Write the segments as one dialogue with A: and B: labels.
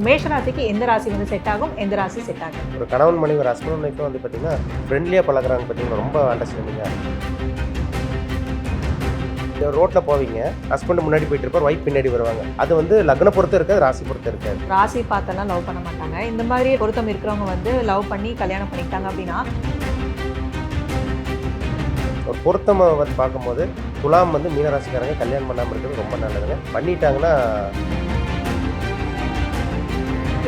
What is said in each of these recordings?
A: மேஷராசிக்கு எந்த ராசி வந்து செட் ஆகும், எந்த ராசி செட் ஆகும்?
B: ஒரு கணவன் மனைவி ஒரு ஹஸ்பண்ட் ஒய்ஃபும் வந்து பார்த்தீங்கன்னா ஃப்ரெண்ட்லியாக பழகுறாங்க, பார்த்தீங்கன்னா ரொம்ப அண்டர்ஸ்டாண்டிங்காக. ரோட்டில் போவீங்க, ஹஸ்பண்ட் முன்னாடி போயிட்டு இருப்பார், ஒய்ஃப் பின்னாடி வருவாங்க. அது வந்து லக்ன பொறுத்து இருக்காது, ராசி பொறுத்து இருக்காது.
A: ராசி பார்த்தெல்லாம் லவ் பண்ண மாட்டாங்க. இந்த மாதிரி பொருத்தம் இருக்கிறவங்க வந்து லவ் பண்ணி கல்யாணம் பண்ணிக்கிட்டாங்க அப்படின்னா,
B: ஒரு பொருத்தமை வந்து பார்க்கும்போது துலாம் வந்து மீனராசிக்காரங்க கல்யாணம் பண்ணாமல் இருக்கிறது ரொம்ப நல்லதுங்க. பண்ணிட்டாங்கன்னா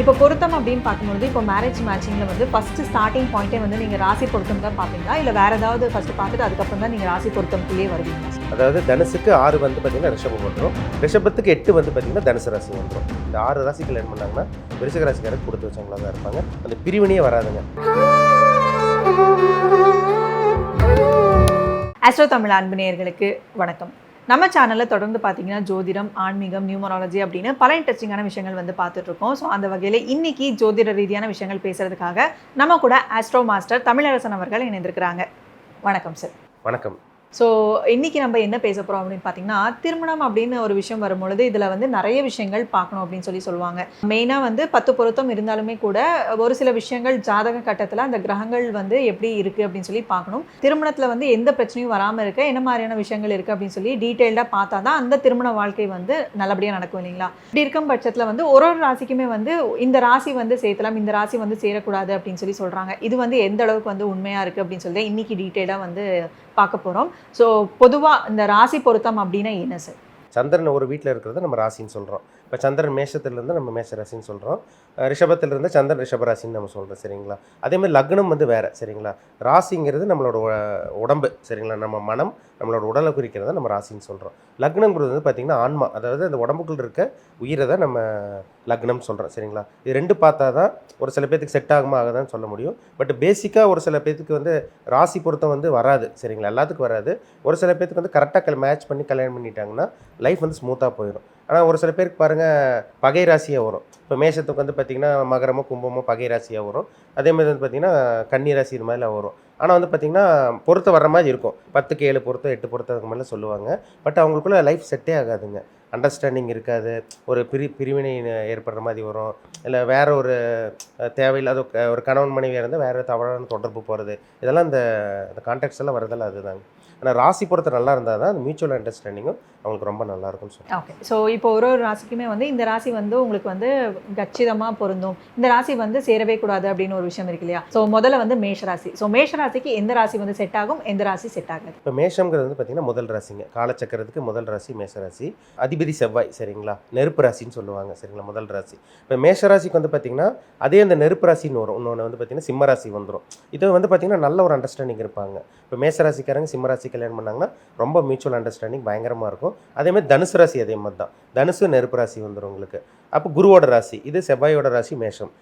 A: இப்போ பொருத்தம் அப்படின்னு பார்க்கும்போது இப்போ மேரேஜ் மேட்சிங்கில் வந்து ஃபஸ்ட்டு ஸ்டார்டிங் பாயிண்ட்டே வந்து நீங்கள் ராசி பொருத்தம் தான் பார்ப்பீங்களா, இல்லை வேறு ஏதாவது ஃபஸ்ட்டு பார்த்துட்டு அதுக்கப்புறம் தான் நீங்கள் ராசி பொருத்தம்குள்ளேயே வருவீங்க?
B: அதாவது தனுசுக்கு 6 வந்து பார்த்தீங்கன்னா ரிஷபம் வந்துடும், ரிஷபத்துக்கு 8 வந்து பார்த்தீங்கன்னா தனுசு ராசி வந்துடும். இந்த 6 ராசி கல்யாணம் பண்ணாங்கன்னா விருச்சிக ராசிக்காரருக்கு கொடுத்து வச்சவங்களா தான் இருப்பாங்க. அந்த பிரிவினையே வராதுங்க.
A: ஆஸ்ட்ரோ தமிழ் அன்பு நேயர்களுக்கு வணக்கம். நம்ம சேனலில் தொடர்ந்து பார்த்தீங்கன்னா ஜோதிடம், ஆன்மீகம், நியூமராலஜி அப்படின்னு பல இன்ட்ரெஸ்டிங்கான விஷயங்கள் வந்து பார்த்துட்ருக்கோம். ஸோ அந்த வகையில் இன்னைக்கு ஜோதிட ரீதியான விஷயங்கள் பேசுகிறதுக்காக நம்ம கூட ஆஸ்ட்ரோ மாஸ்டர் தமிழரசன் அவர்கள் இணைந்திருக்கிறாங்க. வணக்கம் சார்.
B: வணக்கம்.
A: ஸோ இன்றைக்கி நம்ம என்ன பேச போகிறோம் அப்படின்னு பார்த்தீங்கன்னா, திருமணம் அப்படின்னு ஒரு விஷயம் வரும்பொழுது இதில் வந்து நிறைய விஷயங்கள் பார்க்கணும் அப்படின்னு சொல்லுவாங்க. மெயினாக வந்து 10 பொருத்தம் இருந்தாலுமே கூட ஒரு சில விஷயங்கள் ஜாதக கட்டத்தில் அந்த கிரகங்கள் வந்து எப்படி இருக்குது அப்படின்னு சொல்லி பார்க்கணும். திருமணத்தில் வந்து எந்த பிரச்சனையும் வராமல் இருக்க என்ன மாதிரியான விஷயங்கள் இருக்குது அப்படின்னு சொல்லி டீட்டெயில்டாக பார்த்தா தான் அந்த திருமண வாழ்க்கை வந்து நல்லபடியாக நடக்கும் இல்லைங்களா? இப்படி இருக்கும் பட்சத்தில் வந்து ஒரு ராசிக்குமே வந்து இந்த ராசி வந்து சேர்த்தலாம், இந்த ராசி வந்து சேரக்கூடாது அப்படின்னு சொல்லி சொல்கிறாங்க. இது வந்து எந்த அளவுக்கு வந்து உண்மையாக இருக்குது அப்படின்னு சொல்லி இன்றைக்கி டீட்டெயிலாக வந்து பார்க்க போகிறோம். ஸோ பொதுவாக இந்த ராசி பொருத்தம் அப்படின்னா என்ன சார்?
B: சந்திரன் ஒரு வீட்டில் இருக்கிறத நம்ம ராசின்னு சொல்கிறோம். இப்போ சந்திரன் மேஷத்துலேருந்து நம்ம மேஷ ராசின்னு சொல்கிறோம், ரிஷபத்திலிருந்து சந்திரன் ரிஷபராசின்னு நம்ம சொல்கிறோம், சரிங்களா? அதேமாதிரி லக்னம் வந்து வேறு, சரிங்களா? ராசிங்கிறது நம்மளோட உடம்பு, சரிங்களா? நம்ம மனம், நம்மளோட உடலை குறிக்கிறத நம்ம ராசின்னு சொல்கிறோம். லக்னங்கிறது வந்து பார்த்திங்கன்னா ஆன்மா, அதாவது அந்த உடம்புக்குள்ள இருக்க உயிரை தான் நம்ம லக்னம் சொல்கிறோம், சரிங்களா? இது ரெண்டு பார்த்தா தான் ஒரு சில பேர்த்துக்கு செட் ஆகுமா ஆகுதான்னு சொல்ல முடியும். பட் பேசிக்காக ஒரு சில பேர்த்துக்கு வந்து ராசி பொருத்தம் வந்து வராது, சரிங்களா? எல்லாத்துக்கும் வராது. ஒரு சில பேர்த்துக்கு வந்து கரெக்டாக மேட்ச் பண்ணி கல்யாணம் பண்ணிட்டாங்கன்னா லைஃப் வந்து ஸ்மூத்தாக போயிடும். ஆனால் ஒரு சில பேருக்கு பாருங்கள் பகை ராசியாக வரும். இப்போ மேஷத்துக்கு வந்து பார்த்திங்கன்னா மகரமோ கும்பமோ பகை ராசியாக வரும். அதேமாதிரி வந்து பார்த்திங்கன்னா கன்னி ராசி இது மாதிரிலாம் வரும். ஆனால் வந்து பார்த்திங்கன்னா பொருத்தம் வர்ற மாதிரி இருக்கும். 10க்கு 7 பொருத்தம் 8 பொருத்தம் அதுக்கு மாதிரிலாம் சொல்லுவாங்க. பட் அவங்களுக்குள்ள லைஃப் செட்டே ஆகாதுங்க. அண்டர்ஸ்டாண்டிங் இருக்காது, ஒரு பிரிவினை ஏற்படுற மாதிரி வரும். இல்லை வேறு ஒரு தேவையில்லாத ஒரு கணவன் மனைவியாக இருந்தால் வேறு தவறான தொடர்பு போகிறது, இதெல்லாம் இந்த கான்டாக்ட்ஸ் எல்லாம் வரதெல்லாம் அதுதாங்க. ஆனால் ராசி பொறுத்த நல்லா இருந்தால் தான் அந்த மியூச்சுவல் அண்டர்ஸ்டாண்டிங்கும் அவங்களுக்கு ரொம்ப நல்லாயிருக்கும்னு சொல்லுவாங்க.
A: ஓகே. ஸோ இப்போ ஒரு ராசிக்குமே வந்து இந்த ராசி வந்து உங்களுக்கு வந்து கச்சிதமாக பொருந்தும், இந்த ராசி வந்து சேரவே கூடாது அப்படின்னு ஒரு விஷயம் இருக்கு இல்லையா? ஸோ முதல்ல வந்து மேஷராசி. ஸோ மேஷராசிக்கு எந்த ராசி வந்து செட் ஆகும், எந்த ராசி செட் ஆகாது?
B: இப்போ மேஷங்கிறது வந்து பார்த்திங்கன்னா முதல் ராசிங்க, காலச்சக்கரத்துக்கு முதல் ராசி மேஷராசி. அதிபதி செவ்வாய், சரிங்களா? நெருப்பு ராசின்னு சொல்லுவாங்க, சரிங்களா? முதல் ராசி. இப்போ மேஷராசிக்கு வந்து பார்த்திங்கன்னா அதே அந்த நெருப்பு ராசின்னு வரும். இன்னொன்று வந்து பார்த்திங்கன்னா சிம்ம ராசி வந்துடும். இது வந்து பார்த்திங்கன்னா நல்ல ஒரு அண்டர்ஸ்டாண்டிங் இருப்பாங்க. இப்போ மேஷராசிக்காரங்க சிம்ம ராசி கல்யாணம் பண்ணாங்கன்னா ரொம்ப மியூச்சுவல் அண்டர்ஸ்டாண்டிங் பயங்கரமாக இருக்கும். அதேமாதிரி தனுசு ராசி அதே மாதிரி தான், தனுசு நெருப்பு ராசி வந்துடும் உங்களுக்கு. அப்போ குருவோட ராசி, இது செவ்வாயோட ராசி மேஷம்,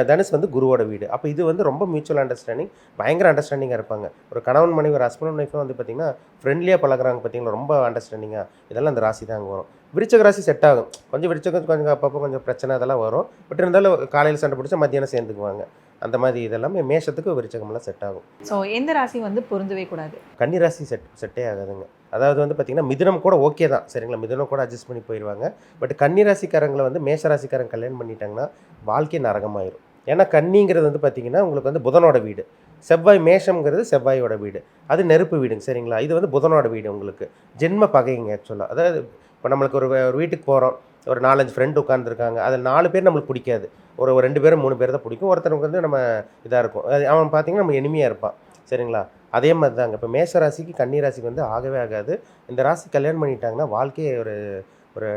B: தனுஷ் வந்து குருவோட வீடு. அப்போ இது வந்து ரொம்ப மியூச்சுவல் அண்டர்ஸ்டாண்டிங், பயங்கர அண்டர்ஸ்டாண்டிங்காக இருப்பாங்க. ஒரு கணவன் மனைவி ஒரு ஹஸ்பண்ட் ஒய்ஃபும் வந்து பார்த்திங்கன்னா ஃப்ரெண்ட்லியாக பழகுறாங்க, பார்த்திங்களா? ரொம்ப அண்டர்ஸ்டாண்டிங்காக. இதெல்லாம் அந்த ராசி தான் அங்கே வரும். விருச்சிக ராசி செட் ஆகும். கொஞ்சம் விருச்சிகம் கொஞ்சம் அப்பப்போ கொஞ்சம் பிரச்சனை அதெல்லாம் வரும். பட் இருந்தாலும் காலையில் சண்டை பிடிச்சா மத்தியானம் சேர்ந்துக்குவாங்க. அந்த மாதிரி இதெல்லாமே மேஷத்துக்கு விருச்சகமெல்லாம் செட் ஆகும்.
A: ஸோ எந்த ராசி வந்து பொருந்தவே கூடாது?
B: கன்னி ராசி செட்டே ஆகாதுங்க. அதாவது வந்து பார்த்திங்கன்னா மிதுனம் கூட ஓகே தான், சரிங்களா? மிதுனம் கூட அட்ஜஸ்ட் பண்ணி போயிடுவாங்க. பட் கன்னி ராசிக்காரங்களை வந்து மேஷ ராசிக்காரங்க கல்யாணம் பண்ணிட்டாங்கன்னா வாழ்க்கை நரகமாயிரும். ஏன்னா கன்னிங்கிறது வந்து பார்த்திங்கன்னா உங்களுக்கு வந்து புதனோட வீடு, செவ்வாய் மேஷம்ங்கிறது செவ்வாயோட வீடு, அது நெருப்பு வீடுங்க, சரிங்களா? இது வந்து புதனோட வீடு, உங்களுக்கு ஜென்ம பகைங்க ஆக்சுவலாக. அதாவது இப்போ நம்மளுக்கு ஒரு வீட்டுக்கு போகிறோம், ஒரு 4-5 ஃப்ரெண்டு உட்காந்துருக்காங்க, அதில் 4 பேர் நம்மளுக்கு பிடிக்காது, ஒரு 2 பேர் 3 பேர் தான் பிடிக்கும். ஒருத்தனுக்கு வந்து நம்ம இதாக இருக்கும், அவன் பார்த்திங்கன்னா நம்ம எனிமையாக இருப்பான், சரிங்களா? அதே மாதிரி தாங்க இப்போ மேஷ ராசிக்கு கன்னி ராசிக்கு வந்து ஆகவே ஆகாது. இந்த ராசி கல்யாணம் பண்ணிட்டாங்கன்னா வாழ்க்கையை ஒரு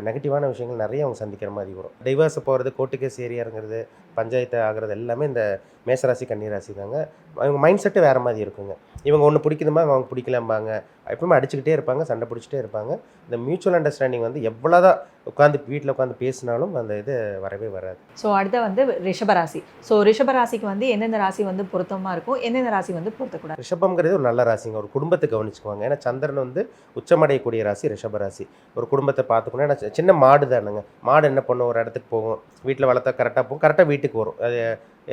B: நெகட்டிவான விஷயங்கள் நிறைய அவங்க சந்திக்கிற மாதிரி வரும். டைவர்ஸ் போகிறது, கோர்ட்டு கேஸ் ஏரியாங்கிறது, பஞ்சாயத்து ஆகிறது எல்லாமே இந்த மேஷராசி கன்னிராசி தாங்க. அவங்க மைண்ட் செட்டு வேறு மாதிரி இருக்குங்க. இவங்க ஒன்று பிடிக்குதுமா அவங்க பிடிக்கலாம்பாங்க, எப்பவுமே அடிச்சுக்கிட்டே இருப்பாங்க, சண்டை பிடிச்சிட்டே இருப்பாங்க. இந்த மியூச்சுவல் அண்டர்ஸ்டாண்டிங் வந்து எவ்வளோதான் வீட்டில் உட்காந்து பேசினாலும் அந்த இது வரவே வராது.
A: ஸோ அடுத்த வந்து ரிஷபராசி. ஸோ ரிஷபராசிக்கு வந்து எந்தெந்த ராசி வந்து பொருத்தமாக இருக்கும், எந்தெந்த ராசி வந்து பொருத்தக்கூடாது?
B: ரிஷபங்கிறது ஒரு நல்ல ராசிங்க, ஒரு குடும்பத்தை கவனிச்சுக்குவாங்க. ஏன்னா சந்திரன் வந்து உச்சமடையக்கூடிய ராசி ரிஷபராசி. ஒரு குடும்பத்தை பார்த்துக்கணும். ஏன்னா சின்ன மாடு தானுங்க, மாடு என்ன பண்ணும், ஒரு இடத்துக்கு போகும், வீட்டில் வளர்த்தா கரெக்டாக போகும், கரெக்டாக வீட்டுக்கு வரும். அது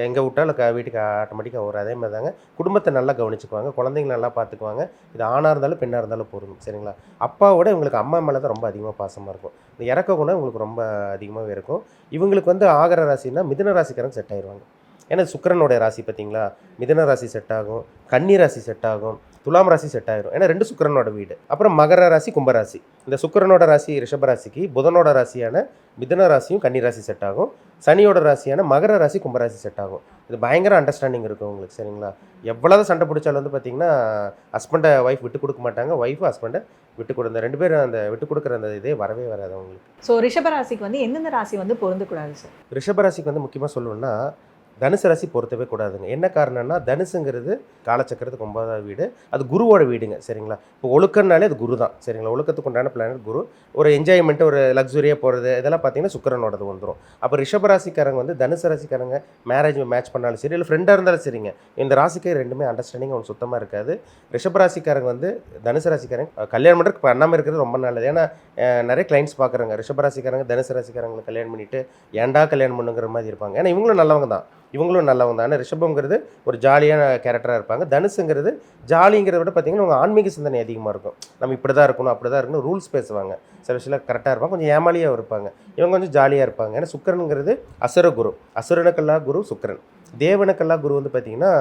B: எங்கே விட்டாலும் வீட்டுக்கு ஆட்டோமேட்டிக்காக வரும். அதே மாதிரி தாங்க குடும்பத்தை நல்லா கவனிச்சுக்குவாங்க, குழந்தைங்க நல்லா பார்த்துக்குவாங்க. இது ஆணாக இருந்தாலும் பெண்ணாக இருந்தாலும் பொருந்தும் சரிங்களா. அப்பாவோட இவங்களுக்கு அம்மா மேலே தான் ரொம்ப அதிகமாக பாசமாக இருக்கும். இந்த இறக்க குணம் உங்களுக்கு ரொம்ப அதிகமாகவே இருக்கும். இவங்களுக்கு வந்து ஆகர ராசின்னா மிதுன ராசிக்காரங்க செட் ஆயிடுவாங்க. ஏன்னா சுக்கிரனுடைய ராசி பார்த்தீங்களா, மிதுன ராசி செட் ஆகும், கன்னி ராசி செட் ஆகும், துலாம் ராசி செட் ஆயிரும். ஏன்னா 2 சுக்கிரனோட வீடு. அப்புறம் மகர ராசி, கும்பராசி. இந்த சுக்கிரனோட ராசி ரிஷப ராசிக்கு புதனோட ராசியான மிதுன ராசியும் கன்னி ராசி செட் ஆகும். சனியோட ராசியான மகர ராசி, கும்பராசி செட் ஆகும். இது பயங்கர அண்டர்ஸ்டாண்டிங் இருக்கும் உங்களுக்கு சரிங்களா. எவ்வளவு சண்டை பிடிச்சாலும் வந்து பார்த்தீங்கன்னா ஹஸ்பண்டை ஒய்ஃப் விட்டு கொடுக்க மாட்டாங்க, ஒய்ஃபு ஹஸ்பண்டை விட்டு கொடுத்த 2 பேரும் அந்த விட்டு கொடுக்குற அந்த இதே வரவே வராது அவங்களுக்கு.
A: ஸோ ரிஷப ராசிக்கு வந்து எந்தெந்த ராசி வந்து பொருந்தக்கூடாது சார்?
B: ரிஷப ராசிக்கு வந்து முக்கியமாக சொல்லணும்னா தனுசு ராசி பொருத்தவே கூடாதுங்க. என்ன காரணம்னா தனுசுங்கிறது காலச்சக்கரத்துக்கு 9வது வீடு, அது குருவோட வீடுங்க சரிங்களா. இப்போ ஒழுக்கம்னாலே அது குரு தான் சரிங்களா. ஒழுக்கத்துக்கு உண்டான பிளானட் குரு. ஒரு என்ஜாய்மெண்ட்டு, ஒரு லக்ஸுரியாக போகிறது இதெல்லாம் பார்த்தீங்கன்னா சுக்கிரனோடது வந்துடும். அப்போ ரிஷப ராசிக்காரங்க வந்து தனுசு ராசிக்காரங்க மேரேஜ் மேட்ச் பண்ணாலும் சரி, இல்லை ஃப்ரெண்டாக இருந்தாலும் சரிங்க, இந்த ராசிக்கு ரெண்டுமே அண்டர்ஸ்டாண்டிங் அவங்களுக்கு சுத்தமாக இருக்காது. ரிஷப ராசிக்காரங்க வந்து தனுசு ராசிக்காரங்க கல்யாணம் பண்ணுறதுக்கு பண்ணாமல் இருக்கிறது ரொம்ப நல்லது. ஏன்னா நிறைய கிளைண்ட்ஸ் பார்க்குறாங்க ரிஷப ராசிக்காரங்க தனுசு ராசிக்காரங்களை கல்யாணம் பண்ணிவிட்டு ஏன்டா கல்யாணம் பண்ணுங்கிற மாதிரி இருப்பாங்க. ஏன்னா இவங்களும் நல்லவங்க தான், இவங்களும் நல்லவங்க தான். ஆனால் ரிஷபங்கிறது ஒரு ஜாலியான கேரக்டராக இருப்பாங்க. தனுசுங்கிறது ஜாலிங்கிறத விட பார்த்தீங்கன்னா அவங்க ஆன்மீக சிந்தனை அதிகமாக இருக்கும். நம்ம இப்படி தான் இருக்கணும், அப்படி தான் இருக்கணும், ரூல்ஸ் பேசுவாங்க. சில விஷயம் கரெக்டாக இருப்பாங்க, கொஞ்சம் ஏமாலியாக இருப்பாங்க. இவங்க கொஞ்சம் ஜாலியாக இருப்பாங்க. ஏன்னா சுக்கிரனுங்கிறது அசுர குரு, அசுரனுக்கெல்லாம் குரு சுக்கிரன், தேவனுக்கெல்லாம் குரு வந்து பார்த்திங்கன்னா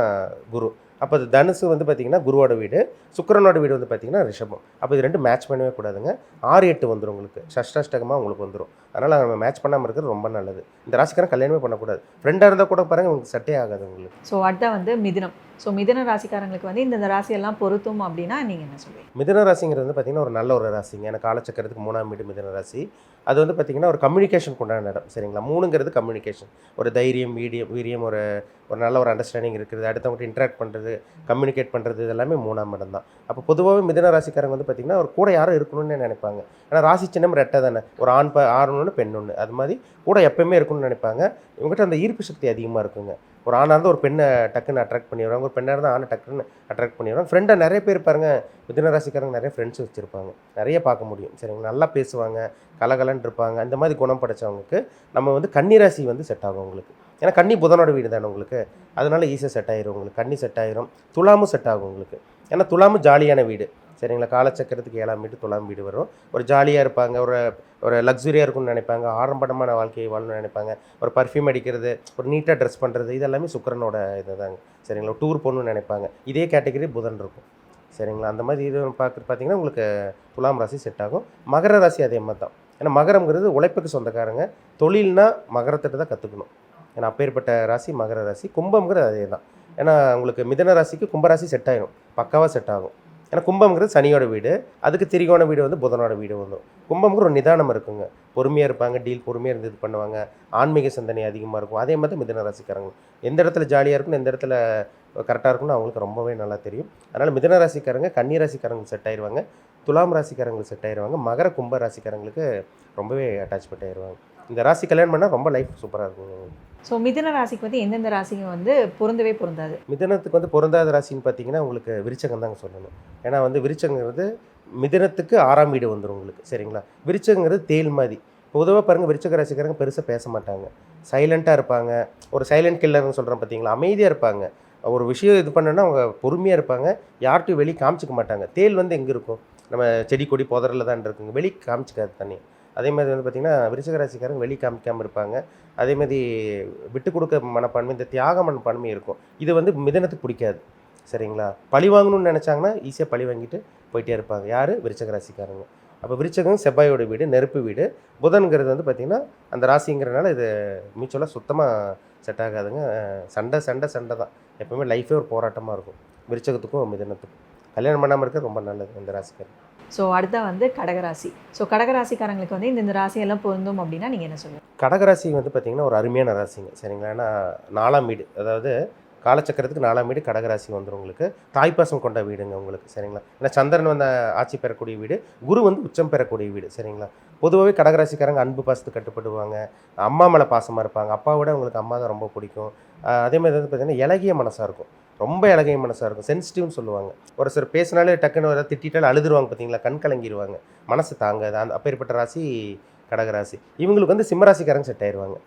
B: குரு. அப்போ அது தனுசு வந்து பார்த்திங்கன்னா குருவோட வீடு, சுக்கிரனோட வீடு வந்து பார்த்திங்கன்னா ரிஷபம். அப்போ இது ரெண்டும் மேட்ச் பண்ணவே கூடாதுங்க. 6-8 வந்துடும் உங்களுக்கு, ஷஷ்டாஷ்டகமாக உங்களுக்கு வந்துடும். அதனால் நம்ம மேட்ச் பண்ணாமல் இருக்கிறது ரொம்ப நல்லது. இந்த ராசிக்காரன் கல்யாணமே பண்ணக்கூடாது. ஃப்ரெண்டாக இருந்தால் கூட பாருங்கள் உங்களுக்கு செட்டே ஆகாது உங்களுக்கு.
A: ஸோ அடுத்த வந்து மிதுனம். ஸோ மிதுன ராசிக்காரங்களுக்கு வந்து இந்த ராசியெல்லாம் பொருத்தும் அப்படின்னா நீங்கள் என்ன சொல்லுவீங்க?
B: மிதுன ராசிங்கிறது வந்து பார்த்திங்கன்னா ஒரு நல்ல ஒரு ராசிங்க. எனக்கு காலச்சக்கரத்துக்கு 3ஆம் வீடு மிதுன ராசி. அது வந்து பார்த்திங்கன்னா ஒரு கம்யூனிகேஷன் கொண்டான இடம் சரிங்களா. 3ங்கிறது கம்யூனிகேஷன், ஒரு தைரியம், வீரியம், ஒரு நல்ல ஒரு அண்டர்ஸ்டாண்டிங் இருக்குது, அடுத்தவங்கள்ட்ட இன்ட்ராக்ட் பண்ணுறது, கம்யூனிகேட் பண்ணுறது, இது எல்லாமே 3ஆம் இடம் தான். அப்போ பொதுவாகவே மிதுன ராசிக்காரங்க வந்து பார்த்திங்கன்னா ஒரு கூட யாரும் இருக்கணும்னு நினைப்பாங்க. ஏன்னா ராசி சின்னம் ரெட்டை தானே, ஒரு ஆண் ஒன்று பெண் ஒன்று, அது மாதிரி கூட எப்போயுமே இருக்கணும்னு நினைப்பாங்க. இவங்ககிட்ட அந்த ஈர்ப்பு சக்தி அதிகமாக இருக்குங்க. ஒரு ஆணாக இருந்தால் ஒரு பெண்ணை டக்குன்னு அட்ராக்ட் பண்ணிடுவாங்க, ஒரு பெண்ணாக இருந்தால் ஆணை டக்குன்னு அட்ராக்ட் பண்ணிடுவாங்க. ஃப்ரெண்டாக நிறைய பேர் பாருங்கள், மிதுன ராசிக்காரங்க நிறைய ஃப்ரெண்ட்ஸ் வச்சுருப்பாங்க, நிறைய பார்க்க முடியும் சரிங்களா. நல்லா பேசுவாங்க, கலகலன்னு இருப்பாங்க. அந்த மாதிரி குணம் படைச்சவங்களுக்கு நம்ம வந்து கன்னி ராசி வந்து செட் ஆகும் உங்களுக்கு. ஏன்னா கன்னி புதனோட வீடு தானே உங்களுக்கு, அதனால ஈஸியாக செட் ஆயிரும் உங்களுக்கு. கன்னி செட் ஆயிரும், துலாமும் செட் ஆகும் உங்களுக்கு. ஏன்னா துலாமும் ஜாலியான வீடு சரிங்களா. காலச்சக்கரத்துக்கு 7ஆம் வீடு துலாம் வீடு வரும். ஒரு ஜாலியாக இருப்பாங்க, ஒரு லக்ஸுரியாக இருக்கும்னு நினைப்பாங்க, ஆடம்பரமான வாழ்க்கையை வாழணும்னு நினைப்பாங்க, ஒரு பர்ஃப்யூம் அடிக்கிறது, ஒரு நீட்டாக ட்ரெஸ் பண்ணுறது, இதெல்லாமே சுக்கிரனோட இது தாங்க சரிங்களா. டூர் போகணுன்னு நினைப்பாங்க, இதே கேட்டகரி புதன் இருக்கும் சரிங்களா. அந்த மாதிரி இது பார்த்தீங்கன்னா உங்களுக்கு துலாம் ராசி செட் ஆகும். மகர ராசி அதே மாதிரி தான். ஏன்னா மகரம்ங்கிறது உழைப்புக்கு சொந்தக்காரங்க, தொழில்னா மகரத்திட்ட தான் கற்றுக்கணும். ஏன்னா அப்பேற்பட்ட ராசி மகர ராசி. கும்பம்ங்கிறது அதே தான். ஏன்னா உங்களுக்கு மிதுன ராசிக்கு கும்பராசி செட் ஆகிடும், பக்காவாக செட் ஆகும். ஏன்னா கும்பம்ங்கிறது சனியோட வீடு, அதுக்கு திரிகோண வீடு வந்து புதனோட வீடு வந்துடும். கும்பம்ங்கிற ஒரு நிதானம் இருக்குங்க, பொறுமையாக இருப்பாங்க, டீல் பொறுமையாக இருந்து இது பண்ணுவாங்க, ஆன்மீக சிந்தனை அதிகமாக இருக்கும். அதே மாதிரி மிதுன ராசிக்காரங்க எந்த இடத்துல ஜாலியாக இருக்கணும், எந்த இடத்துல கரெக்டாக இருக்குன்னு அவங்களுக்கு ரொம்பவே நல்லா தெரியும். அதனால் மிதுன ராசிக்காரங்க கன்னி ராசிக்காரங்களுக்கு செட் ஆயிடுவாங்க, துலாம் ராசிக்காரங்களுக்கு செட் ஆயிடுவாங்க, மகர கும்ப ராசிக்காரங்களுக்கு ரொம்பவே அட்டாச்மெண்ட் ஆயிடுவாங்க. இந்த ராசி கல்யாணம் பண்ணால் ரொம்ப லைஃப் சூப்பராக இருக்கும்.
A: ஸோ மிதுன ராசிக்கு வந்து எந்தெந்த ராசிங்க வந்து பொருந்தவே பொருந்தாது?
B: மிதுனத்துக்கு வந்து பொருந்தாத ராசின்னு பார்த்தீங்கன்னா உங்களுக்கு விருச்சகம் தாங்க சொல்லணும். ஏன்னா வந்து விருச்சங்கிறது மிதுனத்துக்கு 6ஆம் வீடு வந்துடும் உங்களுக்கு சரிங்களா. விருச்சங்கிறது தேல் மாதிரி. பொதுவாக பாருங்கள் விருச்சக ராசிக்காரங்க பெருசாக பேச மாட்டாங்க, சைலண்ட்டாக இருப்பாங்க. ஒரு சைலண்ட் கில்லர்னு சொல்கிறேன் பார்த்தீங்களா, அமைதியாக இருப்பாங்க. ஒரு விஷயம் இது பண்ணோன்னா அவங்க பொறுமையாக இருப்பாங்க, யார்கிட்டையும் வெளியே காமிச்சிக்க மாட்டாங்க. தேல் வந்து எங்கே இருக்கும், நம்ம செடி கொடி புதரில் தான் இருக்குங்க, வெளியே காமிச்சிக்காது தண்ணி. அதே மாதிரி வந்து பார்த்திங்கன்னா விருச்சிக ராசிக்காரங்க வெளியே காமிக்காமல் இருப்பாங்க. அதேமாதிரி விட்டு கொடுக்க மனப்பான்மை, இந்த தியாக மனப்பான்மை இருக்கும். இது வந்து மிதுனத்துக்கு பிடிக்காது சரிங்களா. பழி வாங்கணும்னு நினச்சாங்கன்னா ஈஸியாக பழி வாங்கிட்டு போயிட்டே இருப்பாங்க. யார்? விருச்சிக ராசிக்காரங்க. அப்போ விருச்சகம் செவ்வாயோட வீடு, நெருப்பு வீடு. புதன்கிறது வந்து பார்த்திங்கன்னா அந்த ராசிங்கிறனால இது மியூச்சுவலாக சுத்தமாக செட் ஆகாதுங்க. சண்டை தான் எப்போவுமே. லைஃபே ஒரு போராட்டமாக இருக்கும் விருச்சகத்துக்கும் மிதுனத்துக்கும். கல்யாணம் பண்ணாமல் இருக்கிறது ரொம்ப நல்லது இந்த ராசிக்காரங்க.
A: ஸோ அடுத்த வந்து கடகராசி. ஸோ கடகராசிக்காரங்களுக்கு வந்து இந்த ராசியெல்லாம் பொருந்தும் அப்படின்னா நீங்கள் என்ன சொல்லுங்கள்?
B: கடகராசி வந்து பார்த்திங்கன்னா ஒரு அருமையான ராசிங்க சரிங்களா. ஏன்னா 4ஆம் வீடு, அதாவது காலச்சக்கரத்துக்கு 4ஆம் வீடு கடகராசி வந்துடும் உங்களுக்கு. தாய்ப்பாசம் கொண்ட வீடுங்க உங்களுக்கு சரிங்களா. ஏன்னா சந்திரன் வந்து ஆட்சி பெறக்கூடிய வீடு, குரு வந்து உச்சம் பெறக்கூடிய வீடு சரிங்களா. பொதுவாகவே கடகராசிக்காரங்க அன்பு பாசத்துக்கு கட்டுப்படுவாங்க, அம்மா மேலே பாசமாக இருப்பாங்க, அப்பாவோட உங்களுக்கு அம்மா தான் ரொம்ப பிடிக்கும். அதே மாதிரி வந்து பார்த்திங்கன்னா இலகிய மனசாக இருக்கும், ரொம்ப இலகிய மனசாக இருக்கும், சென்சிட்டிவ்னு சொல்லுவாங்க. ஒரு சில பேசினாலே டக்குன்னு வர திட்டாலும் அழுதுருவாங்க பார்த்தீங்களா, கண் கலங்கிடுவாங்க, மனசு தாங்காது. அந்த அப்பேற்பட்ட ராசி கடகராசி. இவங்களுக்கு வந்து சிம்மராசிக்காரங்க செட் ஆயிடுவாங்க.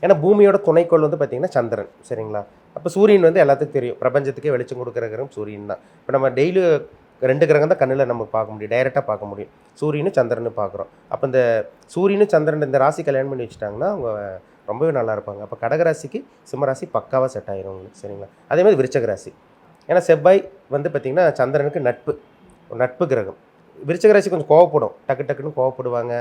B: ஏன்னா பூமியோட துணைக்கோள் வந்து பார்த்திங்கன்னா சந்திரன் சரிங்களா. அப்போ சூரியன் வந்து எல்லாத்துக்கும் தெரியும், பிரபஞ்சத்துக்கே வெளிச்சம் கொடுக்குற கிரகம் சூரியன் தான். இப்போ நம்ம டெய்லி 2 கிரகம் தான் கண்ணில் நம்ம பார்க்க முடியும், டைரெக்டாக பார்க்க முடியும். சூரியனும் சந்திரனும் பார்க்குறோம். அப்போ இந்த சூரியனும் சந்திரன் இந்த ராசி கல்யாணம் பண்ணி வச்சுட்டாங்கன்னா அவங்க ரொம்பவே நல்லா இருப்பாங்க. அப்போ கடகராசிக்கு சிம்மராசி பக்காவாக செட் ஆயிரும் உங்களுக்கு, சரிங்களா? அதே மாதிரி விருச்சக ராசி, ஏன்னா செவ்வாய் வந்து பார்த்திங்கன்னா சந்திரனுக்கு நட்பு கிரகம். விருச்சக ராசி கொஞ்சம் கோவப்படும், டக்குன்னு கோவப்படுவாங்க,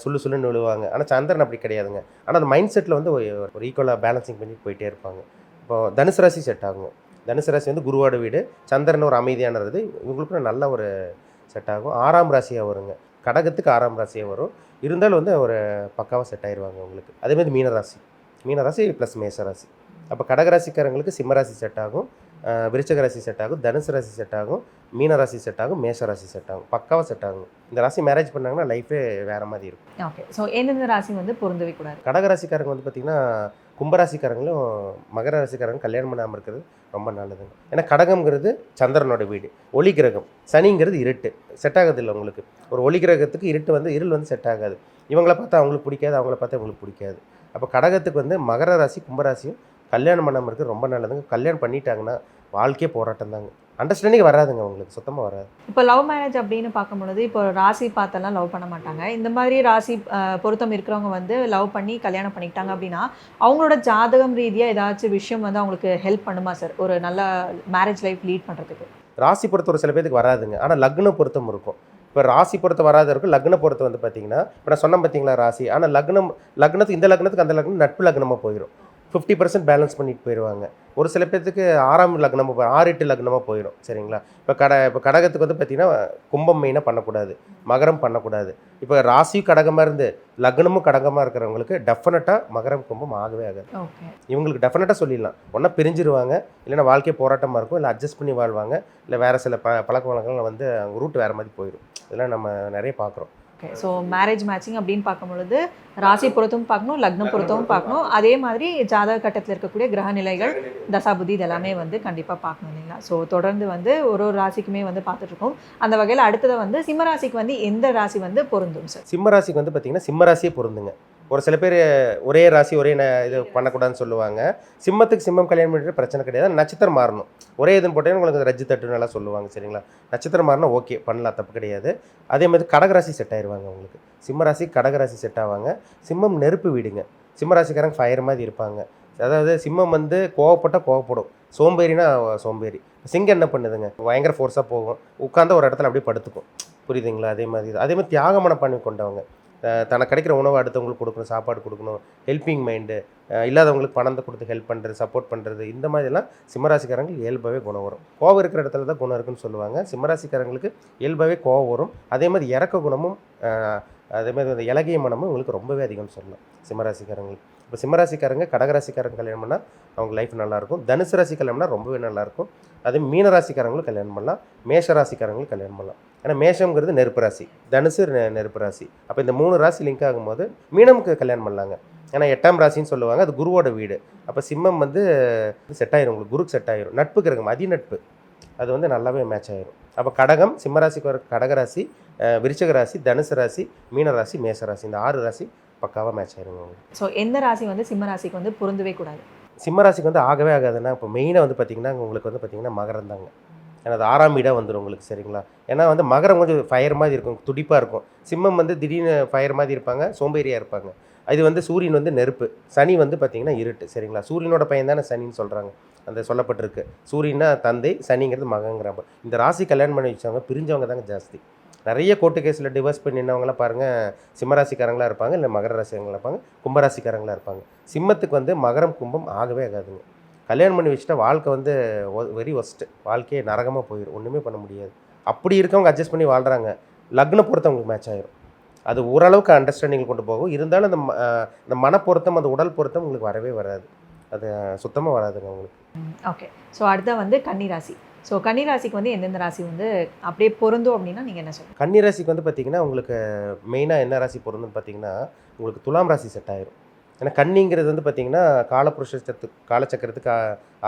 B: சுள்ளுன்னு விழுவாங்க. ஆனால் சந்திரன் அப்படி கிடையாதுங்க. ஆனால் அந்த மைண்ட் செட்டில் வந்து ஒரு ஈக்குவலாக பேலன்சிங் பண்ணி போயிட்டே இருப்பாங்க. இப்போது தனுசு ராசி செட் ஆகும். தனுசு ராசி வந்து குருவோட வீடு, சந்திரன் ஒரு அமைதியானது, இவங்களுக்கு நல்ல ஒரு செட் ஆகும். 6ஆம் ராசியாக வருங்க, கடகத்துக்கு 6ஆம் ராசியாக வரும். இருந்தாலும் வந்து ஒரு பக்காவாக செட் ஆயிடுவாங்க உங்களுக்கு. அதேமாதிரி மீனராசி ப்ளஸ் மேசராசி. அப்போ கடகராசிக்காரங்களுக்கு சிம்மராசி செட் ஆகும், விருச்சக ராசி செட் ஆகும், தனுசு ராசி செட் ஆகும், மீனராசி செட் ஆகும், மேஷராசி செட் ஆகும். பக்காவாக செட் ஆகும். இந்த ராசி மேரேஜ் பண்ணாங்கன்னா லைஃபே வேறு மாதிரி இருக்கும்.
A: ஓகே, ஸோ எந்தெந்த ராசி வந்து பொருந்தவே கூடாது?
B: கடகராசிக்காரங்க வந்து பார்த்திங்கன்னா கும்பராசிக்காரங்களும் மகர ராசிக்காரங்க கல்யாணம் பண்ணாமல் இருக்கிறது ரொம்ப நல்லதுங்க. ஏன்னா கடகம்ங்கிறது சந்திரனோட வீடு, ஒளி கிரகம். சனிங்கிறது இருட்டு, செட் ஆகுது இல்லை உங்களுக்கு. ஒரு ஒளி கிரகத்துக்கு இருள் வந்து செட் ஆகாது. இவங்கள பார்த்தா அவங்களுக்கு பிடிக்காது, அவங்கள பார்த்தா இவங்களுக்கு பிடிக்காது. அப்போ கடகத்துக்கு வந்து மகர ராசி கும்பராசியும் கல்யாணம் பண்ணாமல் இருக்கிறது ரொம்ப நல்லதுங்க. கல்யாணம் பண்ணிட்டாங்கன்னா வாழ்க்கையே போராட்டம் தாங்க. அண்டர்ஸ்டாண்டிங் வராதுங்க, அவங்களுக்கு சுத்தமாக வராது.
A: இப்போ லவ் மேரேஜ் அப்படின்னு பார்க்கும்பொழுது இப்போ ராசி பார்த்தெல்லாம் லவ் பண்ண மாட்டாங்க. இந்த மாதிரி ராசி பொருத்தம் இருக்கிறவங்க வந்து லவ் பண்ணி கல்யாணம் பண்ணிக்கிட்டாங்க அப்படின்னா அவங்களோட ஜாதகம் ரீதியாக ஏதாச்சும் விஷயம் வந்து அவங்களுக்கு ஹெல்ப் பண்ணுமா சார் ஒரு நல்ல மேரேஜ் லைஃப் லீட் பண்ணுறதுக்கு?
B: ராசி பொறுத்த ஒரு சில பேருக்கு வராதுங்க, ஆனால் லக்ன பொருத்தம் இருக்கும். இப்போ ராசி பொறுத்த வராத இருக்கும், லக்ன பொறுத்த வந்து பார்த்தீங்கன்னா இப்போ நான் சொன்னேன் பார்த்தீங்களா ராசி, ஆனால் லக்னத்துக்கு இந்த லக்னத்துக்கு அந்த லக்னம் நட்பு லக்னமாக போயிடும். 50% பேலன்ஸ் பண்ணிட்டு போயிடுவாங்க. ஒரு சில பேர்த்துக்கு 6ஆம் லக்னமாக 6-8 லக்னமாக போயிடும், சரிங்களா? இப்போ கடகத்துக்கு வந்து பார்த்திங்கன்னா கும்பம் மெயினாக பண்ணக்கூடாது, மகரம் பண்ணக்கூடாது. இப்போ ராசியும் கடகமாக இருந்து லக்னமும் கடகமாக இருக்கிறவங்களுக்கு டெஃபினட்டாக மகரம் கும்பம் ஆகவே ஆகாது. இவங்களுக்கு டெஃபினட்டாக சொல்லிடலாம், ஒன்றா பிரிஞ்சிருவாங்க, இல்லைன்னா வாழ்க்கை போராட்டமாக இருக்கும், இல்லை அட்ஜஸ்ட் பண்ணி வாழ்வாங்க, இல்லை வேறு சில பழக்க வழக்கங்கள் வந்து அவங்க ரூட் வேறு மாதிரி போயிடும். இதெல்லாம் நம்ம நிறைய பார்க்குறோம்.
A: ஓகே, ஸோ மேரேஜ் மேட்சிங் அப்படின்னு பார்க்கும்பொழுது ராசி பொருத்தமும் பார்க்கணும், லக்னம் பொருத்தமும் பார்க்கணும், அதே மாதிரி ஜாதக கட்டத்தில் இருக்கக்கூடிய கிரக நிலைகள், தசாபுதி இதெல்லாமே வந்து கண்டிப்பாக பார்க்கணும் இல்லைங்களா? ஸோ தொடர்ந்து வந்து ஒரு ராசிக்குமே வந்து பார்த்துட்ருக்கோம். அந்த வகையில் அடுத்தது வந்து சிம்மராசிக்கு வந்து எந்த ராசி வந்து பொருந்தும் சார்?
B: சிம்மராசிக்கு வந்து பார்த்திங்கன்னா சிம்மராசியே பொருந்துங்க. ஒரு சில பேர் ஒரே ராசி ஒரே இது பண்ணக்கூடாதுன்னு சொல்லுவாங்க. சிம்மத்துக்கு சிம்மம் கல்யாணம் பண்ணிட்டு பிரச்சனை கிடையாது, நட்சத்திரம் மாறணும். ஒரே இதுன்னு போட்டேன்னு உங்களுக்கு ரஜ்ஜு தட்டுன்னு எல்லாம் சொல்லுவாங்க, சரிங்களா? நட்சத்திரம் மாறினா ஓகே, பண்ணலாம், தப்பு கிடையாது. அதே மாதிரி கடகராசி செட் ஆயிடுவாங்க உங்களுக்கு. சிம்மராசி கடகராசி செட் ஆவாங்க. சிம்மம் நெருப்பு வீடுங்க. சிம்மராசிக்காரங்க ஃபயர் மாதிரி இருப்பாங்க. அதாவது சிம்மம் வந்து கோவப்படும், சோம்பேறினா சோம்பேறி. சிங்கம் என்ன பண்ணுதுங்க, பயங்கர ஃபோர்ஸாக போகும், உட்காந்து ஒரு இடத்துல அப்படியே படுத்துக்கும், புரியுதுங்களா? அதே மாதிரி தியாக மனப்பான்மை கொண்டவங்க. தனக்கு கிடைக்கிற உணவை அடுத்தவங்களுக்கு கொடுக்கணும், சாப்பாடு கொடுக்கணும், ஹெல்பிங் மைண்டு, இல்லாதவங்களுக்கு பணத்தை கொடுத்து ஹெல்ப் பண்ணுறது, சப்போர்ட் பண்ணுறது, இந்த மாதிரிலாம் சிம்மராசிக்காரங்களுக்கு இயல்பாகவே குணம் வரும். கோவம் இருக்கிற இடத்துல தான் குணம் இருக்குன்னு சொல்லுவாங்க. சிம்மராசிக்காரங்களுக்கு இயல்பாகவே கோவம் வரும். அதே மாதிரி இறக்க குணமும் அதே மாதிரி அந்த இலகிய மனமும் உங்களுக்கு ரொம்பவே அதிகம்னு சொல்லலாம் சிம்மராசிக்காரங்களுக்கு. இப்போ சிம்மராசிக்காரங்க கடகராசிக்காரங்க கல்யாணம் பண்ணால் அவங்க லைஃப் நல்லாயிருக்கும். தனுசு ராசி கல்யாணம் பண்ணால் ரொம்பவே நல்லாயிருக்கும். அதே மீனராசிக்காரங்களும் கல்யாணம் பண்ணலாம், மேஷராசிக்காரங்களும் கல்யாணம் பண்ணலாம். ஏன்னா மேஷங்கிறது நெருப்பு ராசி, தனுசு நெருப்பு ராசி. அப்போ இந்த 3 ராசி லிங்க் ஆகும்போது மீனமுக்கு கல்யாணம் பண்ணலாங்க. ஏன்னா 8ஆம் ராசின்னு சொல்லுவாங்க, அது குருவோட வீடு. அப்போ சிம்மம் வந்து செட் ஆயிரும், உங்களுக்கு குருக்கு செட் ஆயிரும். நட்பு கிரகம் அதிநட்பு, அது வந்து நல்லாவே மேட்ச் ஆயிரும். அப்போ கடகம் சிம்மராசிக்கு வர கடகராசி, விருச்சக ராசி, தனுசு ராசி, மீனராசி, மேஷராசி, இந்த 6 ராசி பக்காவாக மேட்ச் ஆயிருங்க உங்களுக்கு.
A: ஸோ எந்த ராசி வந்து சிம்மராசிக்கு வந்து பொருந்தவே கூடாது?
B: சிம்மராசிக்கு வந்து ஆகவே ஆகாதுன்னா இப்போ மெயினாக வந்து பார்த்திங்கன்னா உங்களுக்கு வந்து பார்த்திங்கன்னா மகரம் தாங்க. ஏன்னா அது 6ஆம் வீடாக வந்துடும் உங்களுக்கு, சரிங்களா? ஏன்னா வந்து மகரம் கொஞ்சம் ஃபயர் மாதிரி இருக்கும், துடிப்பாக இருக்கும். சிம்மம் வந்து திடீர்னு ஃபயர் மாதிரி இருப்பாங்க, சோம்பேறியாக இருப்பாங்க. இது வந்து சூரியன் வந்து நெருப்பு, சனி வந்து பார்த்திங்கன்னா இருட்டு, சரிங்களா? சூரியனோட பையன் தானே சனின்னு சொல்கிறாங்க, அந்த சொல்லப்பட்டிருக்கு. சூரியனா தந்தை, சனிங்கிறது மகங்கிறாங்க. இந்த ராசி கல்யாணம் பண்ணி வச்சவங்க பிரிஞ்சவங்க தாங்க ஜாஸ்தி. நிறைய கோர்ட்டு கேஸில் டிவோர்ஸ் பண்ணி நின்றவங்களாம் பாருங்கள் சிம்மராசிக்காரங்களாக இருப்பாங்க, இல்லை மகர ராசிக்காரங்களாக இருப்பாங்க, கும்பராசிக்காரங்களாக இருப்பாங்க. சிம்மத்துக்கு வந்து மகரம் கும்பம் ஆகவே ஆகாதுங்க. கல்யாணம் பண்ணி வச்சுட்டா வாழ்க்கை வந்து வெரி ஒஸ்ட்டு, வாழ்க்கையே நரகமாக போயிடும், ஒன்றுமே பண்ண முடியாது. அப்படி இருக்கவங்க அட்ஜஸ்ட் பண்ணி வாழ்கிறாங்க. லக்ன பொருத்தம் அவங்களுக்கு மேட்ச் ஆகிரும், அது ஓரளவுக்கு அண்டர்ஸ்டாண்டிங் கொண்டு போகும். இருந்தாலும் அந்த மனப்பொருத்தம், அந்த உடல் பொருத்தம் உங்களுக்கு வரவே வராது, அது சுத்தமாக வராதுங்க உங்களுக்கு.
A: ஓகே, ஸோ அடுத்த வந்து கன்னிராசி. ஸோ கன்னிராசிக்கு வந்து எந்தெந்த ராசி வந்து அப்படியே பொருந்தும் அப்படின்னா நீங்கள் என்ன சொல்லுங்கள்?
B: கன்னிராசிக்கு வந்து பார்த்திங்கன்னா உங்களுக்கு மெயினாக என்ன ராசி பொருந்துன்னு பார்த்தீங்கன்னா உங்களுக்கு துலாம் ராசி செட் ஆயிரும். ஏன்னா கன்னிங்கிறது வந்து பார்த்திங்கன்னா காலச்சக்கரத்துக்கு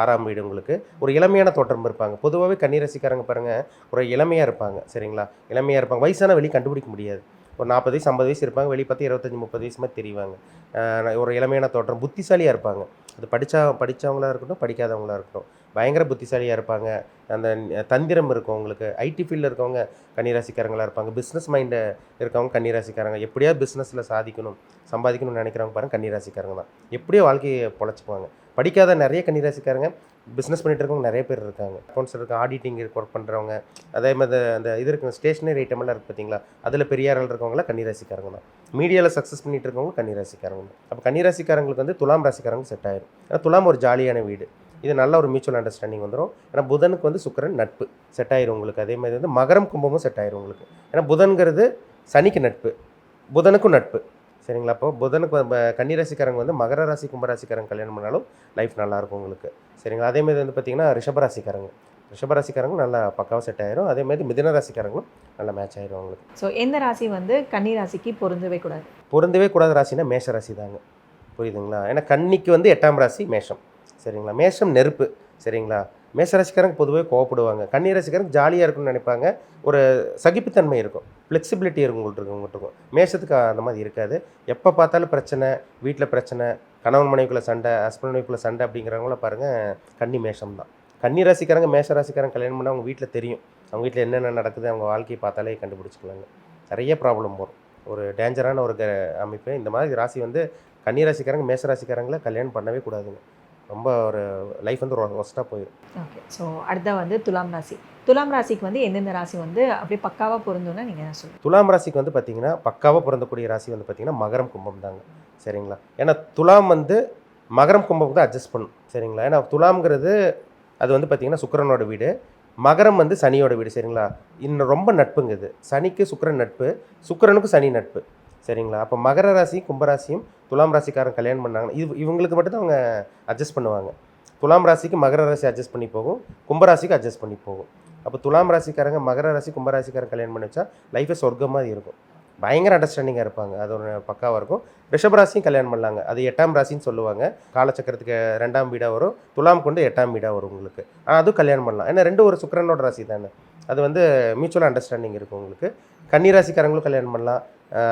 B: 6ஆம் வீடு. உங்களுக்கு ஒரு இளமையான தோற்றம் இருப்பாங்க. பொதுவாகவே கன்னிராசிக்காரங்க பாருங்கள் ஒரு இளமையாக இருப்பாங்க, சரிங்களா? இளமையாக இருப்பாங்க, வயசான வெளியே கண்டுபிடிக்க முடியாது. ஒரு 40 வயசு 50 வயசு இருப்பாங்க, வெளியே பார்த்து 25-30 வயசு மாதிரி தெரிவாங்க. ஒரு இளமையான தோற்றம், புத்திசாலியாக இருப்பாங்க. அது படித்தவங்களாக இருக்கட்டும், படிக்காதவங்களாக இருக்கட்டும். பயங்கர புத்திசாலியாக இருப்பாங்க. அந்த தந்திரம் இருக்கும் உங்களுக்கு. ஐடி ஃபீல்டில் இருக்கவங்க கன்னிராசிக்காரங்களாக இருப்பாங்க. பிஸ்னஸ் மைண்டு இருக்கவங்க கன்னிராசிக்காரங்க. எப்படியாவது பிஸ்னஸில் சாதிக்கணும், சம்பாதிக்கணும்னு நினைக்கிறவங்க பாருங்கள் கன்னிராசிக்காரங்க தான். எப்படியோ வாழ்க்கையை பொழைச்சிக்குவாங்க. படிக்காத நிறைய கன்னிராசிக்காரங்க பிஸ்னஸ் பண்ணிட்டு இருக்கவங்க நிறைய பேர் இருக்காங்க. அக்கௌண்ட்ஸ் இருக்க, ஆடிட்டிங் ஒர்க் பண்ணுறவங்க, அதே மாதிரி அந்த இது இருக்குது ஸ்டேஷனரி ஐட்டமெல்லாம் இருக்குது பார்த்தீங்களா, அதில் பெரிய ஆள் இருக்கவங்களாம் கன்னிராசிக்காரங்க தான். மீடியாவில் சக்ஸஸ் பண்ணிட்டு இருக்கவங்க கன்னிராசிக்காரங்க தான். அப்போ கன்னிராசிக்காரங்களுக்கு வந்து துலாம் ராசிக்காரங்க செட் ஆயிரும். ஏன்னா துலாம் ஒரு ஜாலியான வீடு. இது நல்ல ஒரு மியூச்சுவல் அண்டர்ஸ்டாண்டிங் வந்துடும். ஏன்னா புதனுக்கு வந்து சுக்கிரன் நட்பு செட் ஆயிரும் உங்களுக்கு. அதே மாதிரி வந்து மகரம் கும்பமும் செட் ஆயிரும் உங்களுக்கு. ஏன்னா புதன்கிறது சனிக்கு நட்பு, புதனுக்கும் நட்பு. சரிங்களா? அப்போ புதனுக்கு கன்னிராசிக்காரங்க வந்து மகர ராசி கும்பராசிக்காரங்க கல்யாணம் பண்ணாலும் லைஃப் நல்லாயிருக்கும் உங்களுக்கு. சரிங்களா? அதேமாதிரி வந்து பார்த்திங்கன்னா ரிஷபராசிக்காரங்க நல்லா பக்காவாக செட் ஆயிரும். அதேமாதிரி மிதுன ராசிக்காரங்களும் நல்லா மேட்ச் ஆயிரும் அவங்களுக்கு.
A: ஸோ எந்த ராசி வந்து கன்னி ராசிக்கு பொருந்தவே கூடாது?
B: பொருந்தவே கூடாத ராசினா மேஷ ராசி தாங்க. புரியுதுங்களா? ஏன்னா கன்னிக்கு வந்து 8ஆம் ராசி மேஷம். சரிங்களா? மேஷம் நெருப்பு. சரிங்களா? மேஷராசிக்காரங்க பொதுவாக கோவப்படுவாங்க. கன்னிராசிக்காரங்க ஜாலியாக இருக்குன்னு நினைப்பாங்க. ஒரு சகிப்புத்தன்மை இருக்கும், ஃப்ளெக்சிபிலிட்டி உங்கள்கிட்ட இருக்கும். மேஷத்துக்கு அந்த மாதிரி இருக்காது. எப்போ பார்த்தாலும் பிரச்சனை, வீட்டில் பிரச்சனை, கணவன் மனைவிக்குள்ளே சண்டை, ஹஸ்பண்ட் மனைவிக்குள்ளே சண்டை அப்படிங்கிறவங்கள பாருங்கள் கன்னி மேஷம் தான். கன்னிராசிக்காரங்க மேஷராசிக்காரங்க கல்யாணம் பண்ணால் அவங்க வீட்டில் தெரியும். அவங்க வீட்டில் என்னென்ன நடக்குது அவங்க வாழ்க்கையை பார்த்தாலே கண்டுபிடிச்சிக்கலாங்க. நிறைய ப்ராப்ளம் வரும். ஒரு டேஞ்சரான ஒரு அமைப்பு. இந்த மாதிரி ராசி வந்து கன்னிராசிக்காரங்க மேஷராசிக்காரங்களை கல்யாணம் பண்ணவே கூடாதுங்க. ரொம்ப ஒரு லைஃப் வந்து ஒஸ்ட்டாக போயிடும்.
A: ஓகே. ஸோ அடுத்த வந்து துலாம் ராசி. துலாம் ராசிக்கு வந்து எந்தெந்த ராசி வந்து அப்படியே பக்காவாக பொருந்தும்னா நீங்கள் என்ன சொல்லுங்கள்?
B: துலாம் ராசிக்கு வந்து பார்த்திங்கன்னா பக்காவாக பொருந்தக்கூடிய ராசி வந்து பார்த்திங்கன்னா மகரம் கும்பம் தாங்க. சரிங்களா? ஏன்னா துலாம் வந்து மகரம் கும்பம் தான் அட்ஜஸ்ட் பண்ணும். சரிங்களா? ஏன்னா துலாம்ங்கிறது அது வந்து பார்த்திங்கன்னா சுக்கிரனோட வீடு, மகரம் வந்து சனியோட வீடு. சரிங்களா? இன்னும் ரொம்ப நட்புங்க இது. சனிக்கு சுக்கிரன் நட்பு, சுக்கிரனுக்கும் சனி நட்பு. சரிங்களா? அப்போ மகர ராசியும் கும்பராசியும் துலாம் ராசிக்காரன் கல்யாணம் பண்ணாங்கன்னா இவங்களுக்கு மட்டும்தான் அவங்க அட்ஜஸ்ட் பண்ணுவாங்க. துலாம் ராசிக்கு மகர ராசி அட்ஜஸ்ட் பண்ணி போகும், கும்பராசிக்கு அட்ஜஸ்ட் பண்ணி போகும். அப்போ துலாம் ராசிக்காரங்க மகர ராசி கும்பராசிக்காரன் கல்யாணம் பண்ணி வச்சா லைஃபே சொர்க்கமாக இருக்கும். பயங்கர அண்டர்ஸ்டாண்டிங்காக இருப்பாங்க. அது ஒரு பக்காவாக இருக்கும். ரிஷபராசியும் கல்யாணம் பண்ணலாங்க. அது 8ஆம் ராசின்னு சொல்லுவாங்க. காலச்சக்கரத்துக்கு 2ஆம் வீடாக வரும். துலாம் கொண்டு 8ஆம் வீடாக வரும் உங்களுக்கு. ஆனால் அதுவும் கல்யாணம் பண்ணலாம். ஏன்னா ரெண்டும் ஒரு சுக்கிரனோட ராசி தானே. அது வந்து மியூச்சுவல் அண்டர்ஸ்டாண்டிங் இருக்கும் உங்களுக்கு. கன்னி ராசிக்காரங்களும் கல்யாணம் பண்ணலாம்.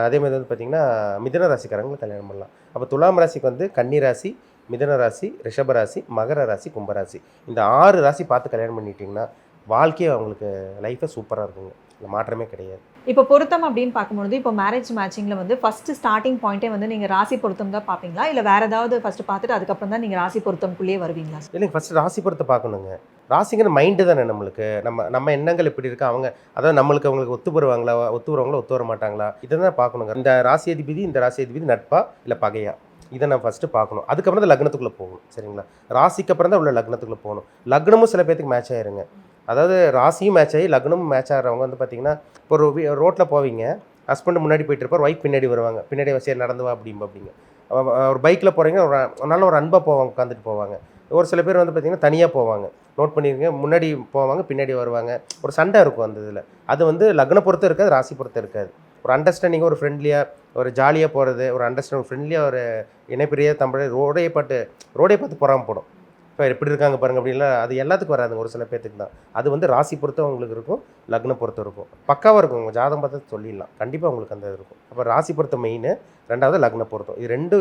B: அதேமாதிரி வந்து பார்த்திங்கன்னா மிதுன ராசிக்காரங்களும் கல்யாணம் பண்ணலாம். அப்போ துலாம் ராசிக்கு வந்து கன்னி ராசி, மிதுன ராசி, ரிஷபராசி, மகர ராசி, கும்பராசி, இந்த 6 ராசி பார்த்து கல்யாணம் பண்ணிட்டீங்கன்னா வாழ்க்கையே அவங்களுக்கு லைஃபே சூப்பராக இருக்குங்க. இல்லை மாற்றமே கிடையாது.
A: இப்போ பொருத்தம் அப்படின்னு பார்க்கும்பொழுது இப்போ மேரேஜ் மேட்சிங்கில் வந்து ஃபஸ்ட்டு ஸ்டார்டிங் பாயிண்ட்டே வந்து நீங்கள் ராசி பொருத்தம் தான் பார்ப்பீங்களா, இல்லை வேறு ஏதாவது ஃபஸ்ட்டு பார்த்துட்டு அதுக்கப்புறம் தான் நீங்கள் ராசி பொருத்தம்குள்ளேயே வருவீங்களா?
B: இல்லைங்க, ஃபஸ்ட்டு ராசி பொருத்த பார்க்கணுங்க. ராசிங்கிற மைண்டு தானே நம்மளுக்கு. நம்ம எண்ணங்கள் எப்படி இருக்கா, அவங்க அதாவது நம்மளுக்கு அவங்களுக்கு ஒத்து வருவாங்களா, ஒத்து வர மாட்டாங்களா, இதை தான் பார்க்கணுங்க. இந்த ராசி அதிபதி நட்பா இல்லை பகையா, இதை நான் ஃபஸ்ட்டு பார்க்கணும். அதுக்கப்புறம் தான் லக்னத்துக்குள்ளே போகணும். சரிங்களா? ராசிக்கு அப்புறம் தான் உள்ள லக்னத்துக்குள்ளே போகணும். லக்னமும் சில பேருக்கு மேட்ச் ஆயிருங்க. அதாவது ராசியும் மேட்ச் ஆகி லக்னமும் மேட்ச் ஆகிறவங்க வந்து பார்த்திங்கன்னா இப்போ ஒரு ரோட்டில் போவீங்க, ஹஸ்பண்ட் முன்னாடி போயிட்டு இருப்பார், ஒய்ஃப் பின்னாடி வருவாங்க. பின்னாடி சரி நடந்து வா அப்படிங்க. ஒரு பைக்கில் போகிறீங்க, நல்ல ஒரு அன்பாக போவாங்க, உட்காந்துட்டு போவாங்க. ஒரு சில பேர் வந்து பார்த்திங்கன்னா தனியாக போவாங்க. நோட் பண்ணியிருங்க, முன்னாடி போவாங்க, பின்னாடி வருவாங்க. ஒரு சண்டை இருக்கும் அந்த இதில். அது வந்து லக்ன பொறுத்து இருக்காது, ராசி பொறுத்து இருக்காது. ஒரு அண்டர்ஸ்டாண்டிங்காக, ஒரு ஃப்ரெண்ட்லியாக, ஒரு ஜாலியாக போகிறது, ஒரு அண்டர்ஸ்டாண்டிங் ஃப்ரெண்ட்லியாக, ஒரு இணைப்பிரியாக தமிழ் ரோடே பார்த்து பொறாமல் போடும். இப்போ எப்படி இருக்காங்க பாருங்கள் அப்படின்லாம் அது எல்லாத்துக்கும் வராதுங்க, ஒரு சில பேர்த்துக்கு தான். அது வந்து ராசி பொறுத்து அவங்களுக்கு இருக்கும், லக்னம் பொறுத்து இருக்கும். பக்காவாக இருக்கும். உங்கள் ஜாதகம் பார்த்து சொல்லிடலாம், கண்டிப்பாக உங்களுக்கு அந்த இருக்கும். அப்போ ராசி பொறுத்த மெயின், ரெண்டாவது லக்ன பொருத்தம். இது 2